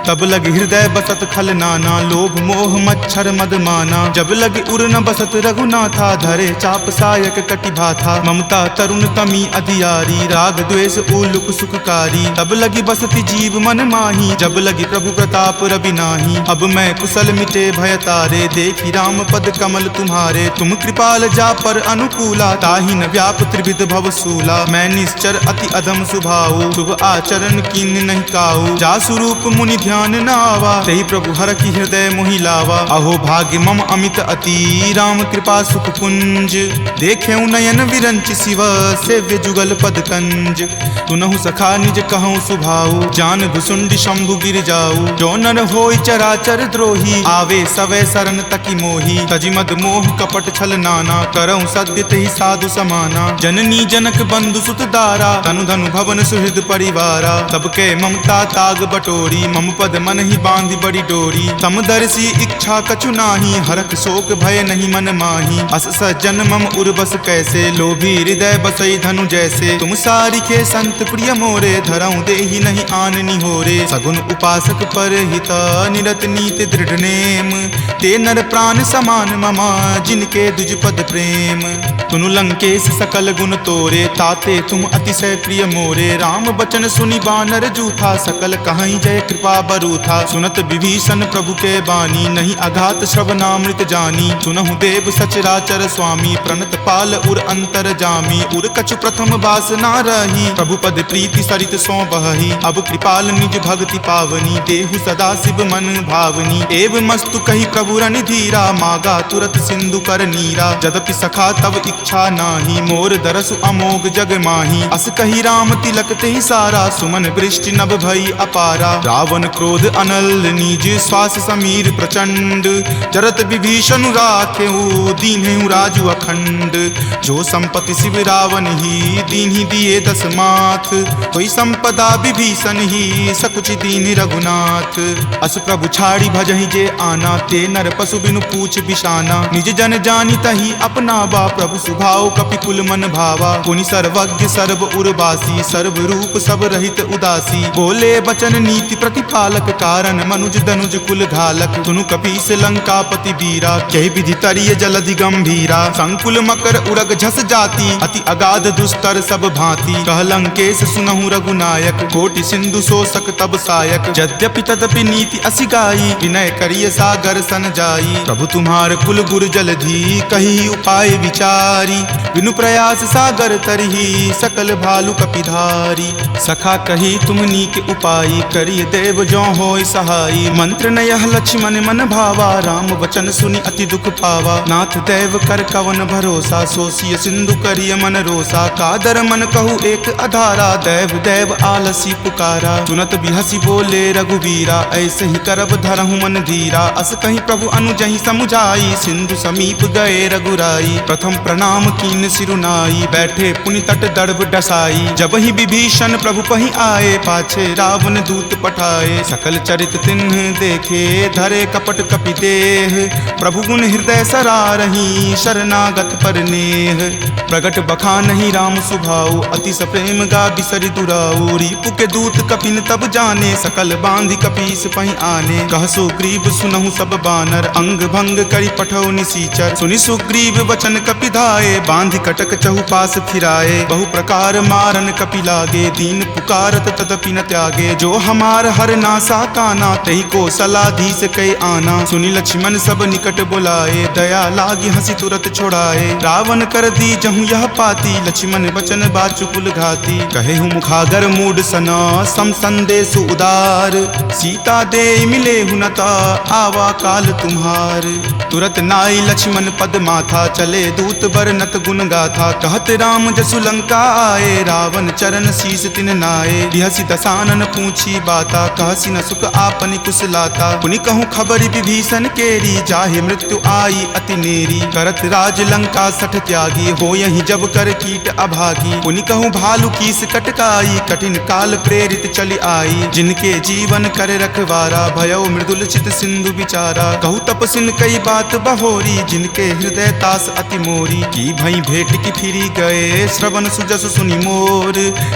तब लगी हृदय बसत खल नाना, लोभ मोह मच्छर मद माना। जब लगी उर न बसत रघुनाथा, धरे चाप सायक कटि भाथा। ममता तरुण तमी अधियारी, राग द्वेष उलुक सुखकारी। तब लगी बसती जीव मन माही, जब लगी प्रभु प्रताप रवि नाही। अब मैं कुशल मिटे भय तारे, देखी राम पद कमल तुम्हारे। तुम कृपाल जा पर अनुकूला, ताहि न व्याप त्रिविध भव सूला। मैं निश्चर अति अधम सुभाऊ, शुभ आचरण कीन नहीं काऊ। जा स्वरूप मुनि ध्यान न आवा, तेहि प्रभु हर की हृदय मोहि लावा। अहो भाग्य मम अमित अति, राम कृपा सुख पुंज। देखे नयन विरंच शिव, सेव्य जुगल पद कंज। तुनहु सखा निज कहूँ सुभाऊ, जान भुसुंडी शंभु गिर जाऊ। जो नर होई चराचर द्रोही, आवे सवै शरण तकी मोही। तजि मद मोह कपट छल नाना, करऊँ सत्य तेहि साधु समाना। जननी जनक बंधु सुत दारा, तनु धनु भवन सुहृद परिवारा। सबके ममता ताग बटोरी, मम पद मन ही बांधि बड़ी डोरी। समदर्शी इच्छा कछु नाहि, नाही, हरख शोक भय नहीं मन माही। अस सज्जन मम उर्बस कैसे, लोभी हृदय बसई धनु जैसे। तुम सारिखे संत प्रिय मोरे, धरऊं देहि नहीं आन निहोरे। सगुन उपासक पर हिता, निरत नीति दृढ़ नेम। ते नर प्राण समान ममा, जिनके दुज पद प्रेम। तुनु लंकेश सकल गुण तोरे, ताते तुम अतिशय प्रिय मोरे। राम बचन सुनि बानर जूथा, सकल कहाई जय कृपा बरूथा। सुनत विभीषण प्रभु के बानी, नहीं अघात श्रवणामृत जानी। सुनहु देव सचराचर स्वामी, प्रणत पाल उर अंतर जामी। उर कछु प्रथम बास ना रही, प्रभु पद प्रीति सरित सो बही। अब कृपाल निज भक्ति पावनी, देहु सदा शिव मन भावनी। एव मस्तु कही प्रभु रण धीरा, मागा तुरत सिंधु कर नीरा। जदपि सखा तब इच्छा नाही, मोर दरसु अमोघ जग माही। अस कही राम तिलक तेहि सारा, सुमन वृष्टि नभ भई अपारा। रावण क्रोध अनल निज, श्वास समीर प्रचंड। जरत विभीषण राखेहु, दीन्हेहु राजु अखंड। जो संपत्ति शिव रावण ही, दीन्हि दिए दस माथ। कोई संपदा विभीषण ही, सकुच दीन रघुनाथ। अस प्रभु छाड़ी भजहि जे आना, ते नर पशु बिनु पूछ बिशाना। निज जन जानि तहि अपनावा, प्रभु सुभाव कपिकुल मन भावा। पुनि सर्वज्ञ सर्व उर्वासी, सर्व रूप सब रहित उदासी। बोले बचन नीति प्रतिपालक, कारण मनुज दनुज कुल घालक। सुनु कपीस लंकापति वीरा, कहि विधि तरिय जलधि गंभीरा। संकुल मकर उरग झस जाति, अति अगाध दुस्तर सब भांति। कह लंकेश सुनहु रघुनायक, कोटि सिंधु शोषक तब सायक। यद्यपि तदपि नीति असि गाई, विनय करिय सागर सन जाई। प्रभु तुम्हार कुल गुर जलधि, कही उपाय विचारी। बिनु प्रयास सागर तरही, सकल भालु कपिधारी। सखा कही तुम नीक उपाई, करिय देव जो होय सहाई। मंत्र नयह लक्ष्मण मन भावा, राम वचन सुनि अति दुख पावा। नाथ देव कर कवन भरोसा, सोसिय सिंधु करिय मन रोसा। कादर मन कहु एक अधारा, देव देव आलसी पुकारा। सुनत बिहसी बोले रघुवीरा, ऐसे ही करब धरहु मन धीरा। अस कहीं प्रभु अनुजहि समुझाई, सिंधु समीप गए रघुराई। प्रथम प्रणाम कीन सिरुनाई, बैठे पुनि तट दर्भ डसाई। जब ही विभीषण प्रभु पहि आए, पाछे रावण दूत पठाए। सकल चरित तिन्ह देखे, धरे कपट कपि देह। प्रभु गुण हृदय सरारही, शरणागत पर नेह। प्रगट बखानहि राम सुभाऊ, अति सप्रेम गा बिसरि दुराऊ। रिपु के दूत कपिन तब जाने, सकल बांधि कपीस पहि आने। कह सुग्रीव सुनहु सब बानर, अंग भंग करि पठौ निसीचर। सुनि सुग्रीव वचन कपिधाए, बांधि कटक चहुपास फिराए। बहु प्रकार मारन कपि लागे, दीन पुकारत तदपि न त्यागे। जो हमार हर नासा काना, तहि को सलाधीस कै आना। सुनि लक्ष्मण सब निकट बुलाए, दया लागी हंसी तुरत छोड़ाए। रावण कर दी जहु यह पाती, लक्ष्मण बचन बाचुकुल घाती। कहेहु मुखागर मूड सना, सम संदेश उदार। सीता दे मिले हुनता, आवा काल तुम्हार। तुरत नाई लक्ष्मण पद माथा, चले दूत बरनत गुण गाथा। कहत राम जसु लंका आए, रावण चरण शीस तिन नाये। बिहसी दसानन पूछी बाता, कहसी न सुख आपनि कुशलाता। पुनि कहूँ खबरि विभीषण केरी, जाहे मृत्यु आई अति नेरी। करत राज लंका सठ त्यागी, हो यही जब कर कीट अभागी। पुनि कहूँ भालु कीस कटकाई, कठिन काल प्रेरित चली आई। जिनके जीवन कर रखवारा, भयो मृदुल चित सिंधु बिचारा। कहूँ तपसिन कई बात बहोरी, जिनके हृदय तास अति मोरी। की भई भेट की फिरी गए, श्रवण सुजस सुनि मोर।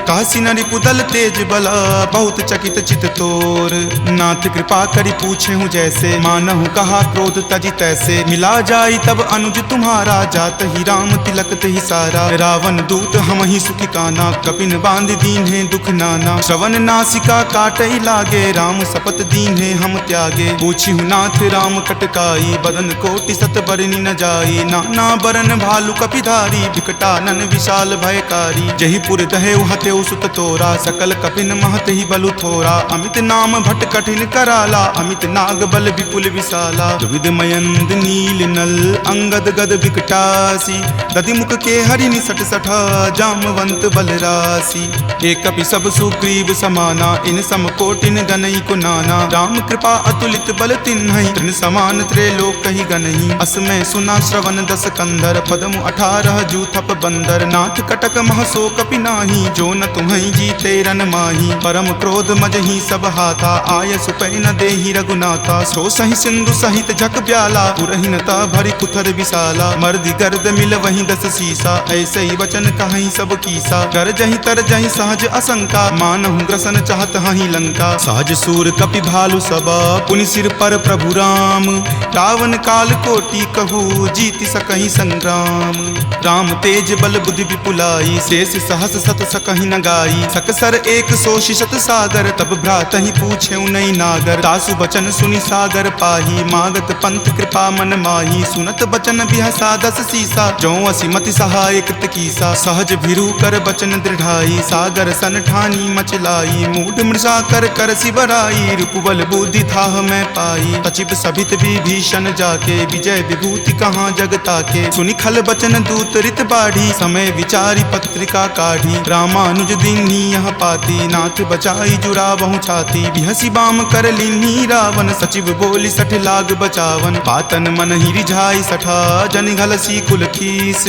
कहसी न रिपुदल तेज बला, बहुत चकित चित तोर। नाथ कृपा करि पूछे हूँ जैसे, मानहु कहा क्रोध तजि तैसे। मिला जाई तब अनुज तुम्हारा, जात ही राम तिलक तेहि सारा। रावण दूत हम ही सुखी काना, कपिन बांध दीन है दुख नाना। श्रवण नासिका काटई लागे, राम शपथ दीन है हम त्यागे। पूछी हूँ नाथ राम कटकाई, बदन कोटि सत बरनी न जाई। नाना बरन भालु कपिधारी, विकटानन विशाल भयकारी। जही पुर दहेउ हथेउ सुत तोरा, सकल कपिन महत ही बलु थोरा। अमित नाम भट कठिन कराला, अमित नाग बल विपुल विशाला। विविध मयंद नील नल, अंगद गद विकटासी। दधि मुख के हरि निसट सठा, जामवंत बल राशि। एक कपि सब सुग्रीव समाना, इन सम कोटिन गनई को नाना। राम कृपा अतुलित बल तिन्हहि, तृण समान त्रैलोक ही गनहि। असमय सुना श्रवण दस कंधर, पदमु 18 जूथप बंदर। नाथ कटक महसो कपि नाही, जो न तुम्हि जीते रन माही। परम क्रोध मजहि सब हाथा, आय सुपै न देहि रघुनाथा। सो सहि सिंधु सहित हित झक ब्याला, पुरहीनता भरी कुथर विशाला, मर्दी गर्द मिल वहीं 10 सीसा, ऐसे ही वचन कहीं सब कीसा, कर जहीं तर जहीं सहज असंका, मानहु ग्रसन चाहत हहीं लंका, सहज सूर कपि भालु सबा, पुनि सिर पर प्रभु राम, रावण काल कोटि कहू जीति सकहीं संग्राम, राम तेज बल बुद्धि विपुलाई, शेष सहस सत सकहीं न गाई, सकसर एक सो शिशत सागर, तब भ्रातहि पूछे नहीं नागर, तासु बचन सुनि सागर पाही, मागत पंथ कृपा मन माही, सुनत बचन बिहसा 10 सीसा, जो असिमति सहाय कृत कीसा, सहज भिरु कर बचन दृढ़ाई, सागर सन ठानी मचलाई, मूढ़ मृषा कर सिबराई, रूपबल बुद्धि थाह मैं पाई, तचिप सभित विभीषण जाके, विजय विभूति कहाँ जगता के, सुनि खल बचन दूत रित बाढ़ी, समय विचारी पत्रिका काढ़ी, रामानुज दीन्ही यह पाती, नाथ बचाई जुरावहु छाती, बिहसी बाम कर लीन्ही रावण, सचिव बोली 60 लाग बचावन, पातन मन ही रिझाई 60 जन घलसी कुल खीस,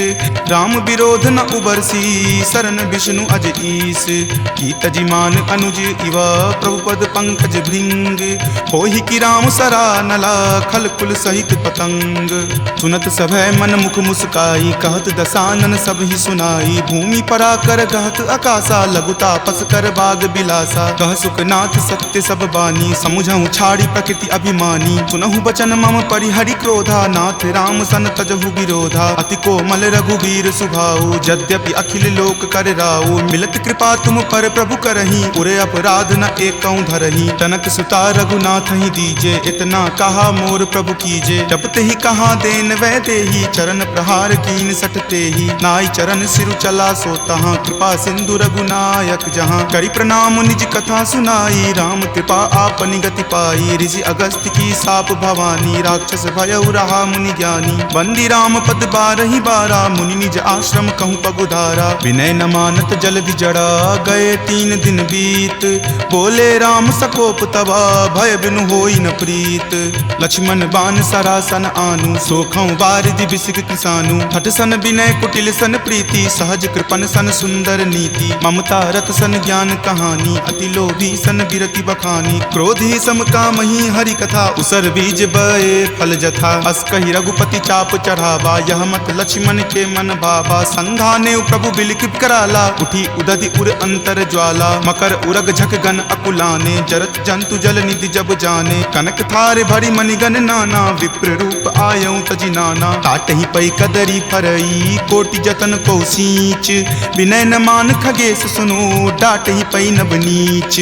राम विरोध न उबरसी, शरण विष्णु अज ईस, की तजिमान अनुज इवा प्रभुपद पंकज भृंग, होहि की राम सरा नला, खल कुल सहित पतंग, सुनत सभय मन मुख मुस्काई, कहत दसानन सब ही सुनाई, भूमि परा कर गहत आकाशा, लघु तापस कर बाग बिलासा, कह सुखनाथ सत्य सब बानी, समुझहु छाड़ी प्रकृति अभिमानी, सुनहु बचन मम परिहरि क्रोधा, नाथ राम सन तजहु विरोधा, अति कोमल रघुबीर सुभाऊ, यद्यपि अखिल लोक कर राऊ, मिलत कृपा तुम पर प्रभु करही, उरे अपराध न एकौ धरही, तनक सुता रघुनाथ ही दीजे, इतना कहा मोर प्रभु कीजे, जपते ही कहा देन वै देही, चरण प्रहार कीन सटते ही, नाई चरण सिरु चला सो तहाँ, कृपा सिंधु रघुनायक जहाँ, करि प्रणाम निज कथा सुनाई, राम कृपा आपनि गति पाई, ऋषि अगस्त्य की साप भवानी, राक्षस भयउ रहा मुनि ज्ञानी, बंदी राम पद 12 बारा, मुनि निज आश्रम कहूँ पगुधारा, विनय न मानत जलधि जड़ा, गए 3 दिन बीत, बोले राम सकोप तबा, भय बिनु होई न प्रीत, लक्ष्मण बान सरासन आनु, सोखौ बारिधि बिसिक किसानु, हठ सन विनय कुटिल सन प्रीति, सहज कृपन सन सुंदर नीति, ममता रत सन ज्ञान कहानी, अति लोभी सन बिरति बखानी, क्रोधी सम कामहि हरि कथा, उसर बीज बए फल जथा, अस कहि रघुपति चाप चढ़ावा, यह मत लक्ष्मण के मन भावा, संधाने प्रभु बिलिख कराला, उठी उदधि उर अंतर ज्वाला, मकर उरग झक गन अकुलाने, जरत जंतु जल निधि जब जाने, कनक थारे भरी मणिगन नाना, विप्र रूप आयऊ तजि नाना, ताटहि पै कदरी फरई, कोटि जतन को सींच, विनय न मान खगेश सुनो, डाटहि पै नभ नीच,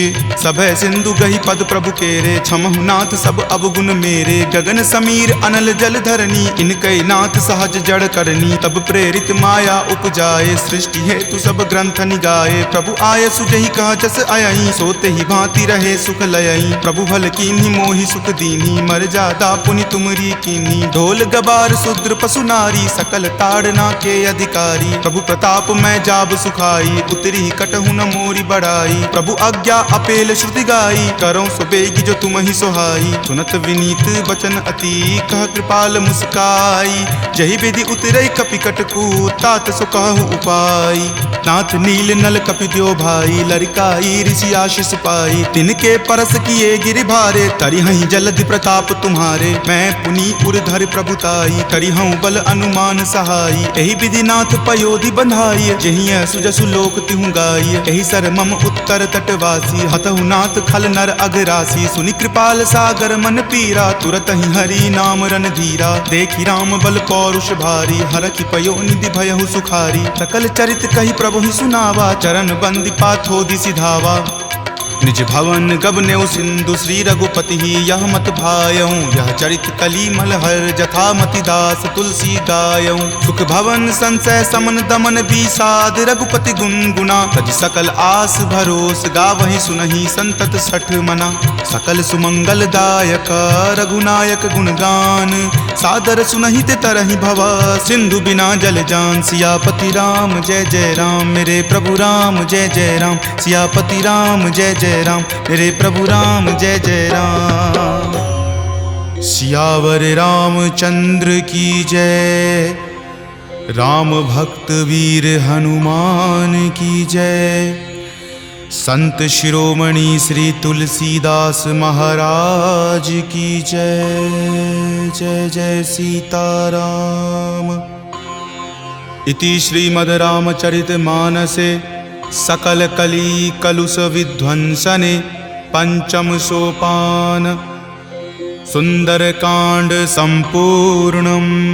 सभय सिंधु गहि पद प्रभु केरे, क्षमहु नाथ सब अवगुण मेरे, गगन समीर अनल जल धरनी, इनकै नाथ सहज जड़ करनी, तब प्रेरित माया उपजाए, सृष्टि हेतु सब ग्रंथ निगाए, प्रभु आय सुजहि कह जस अयई, सोते ही भांति रहे सुख लयई, प्रभु भल कीन्ही मोहि सुख दीन्ही, मर्यादा पुनि तुमरी कीन्ही, ढोल गबार शूद्र पशु नारी, सकल ताड़ना के अधिकारी, प्रभु प्रताप मैं जाब सुखाई, उतरी कटहु न मोरी बढ़ाई, प्रभु आज्ञा अपेल श्रुति गाई, करो सुबेगी जो तुम ही सोहाई, सुनत विनीत बचन अति, कह कृपाल मुस्काई, जहि विधि उतरई कपि कटकू, तात सो कहु उपाय, नाथ नील नल कपि द्यो भाई, लरिकाई ऋषि आशीष पाई, तिनके परस किए गिरि भारे, तरिहहि जलधि प्रताप तुम्हारे, मैं पुनि उरधर प्रभुताई, करिहऊँ बल अनुमान सहाई, एहि विधि नाथ पयोधि बंधाई, जहिं सुजसु लोक तिहु गाई, एहि सर मम उत्तर तटवासी, हतहु नाथ खल नर अघरासी, सुनि कृपाल सागर मन पीरा, तुरत ही हरि नाम रन धीरा, देखि राम बल पौरुष भारी, हरखि पयो निधि भयहु सुखारी, सकल चरित कहि प्रभु ही सुनावा, चरण बंदी पाथोधि सिधावा, निज भवन गबनेउ सिंधु श्री रघुपति ही यह मत भायऊँ, यह चरित कली मलहर जथा मति दास तुलसी गायऊँ, सुख भवन संशय समन दमन विषाद, रघुपति गुनगुना, तज सकल आस भरोस, गावहि सुनहि संतत 60 मना, सकल सुमंगल दायक रघुनायक गुणगान, सादर सुनहि ते तरहि भवा, सिंधु बिना जल जान, सियापति राम जय जय राम, मेरे प्रभु राम जय जय राम, सियापति राम जय जय राम, मेरे प्रभु राम जय जय राम, सियावर रामचंद्र की जय, राम भक्त वीर हनुमान की जय, संत शिरोमणि श्री तुलसीदास महाराज की जय। जय जय सीताराम। इति श्रीमद् रामचरितमानसे सकल कली कलुष विध्वंसने पंचम सोपान सुंदरकांड संपूर्णम्।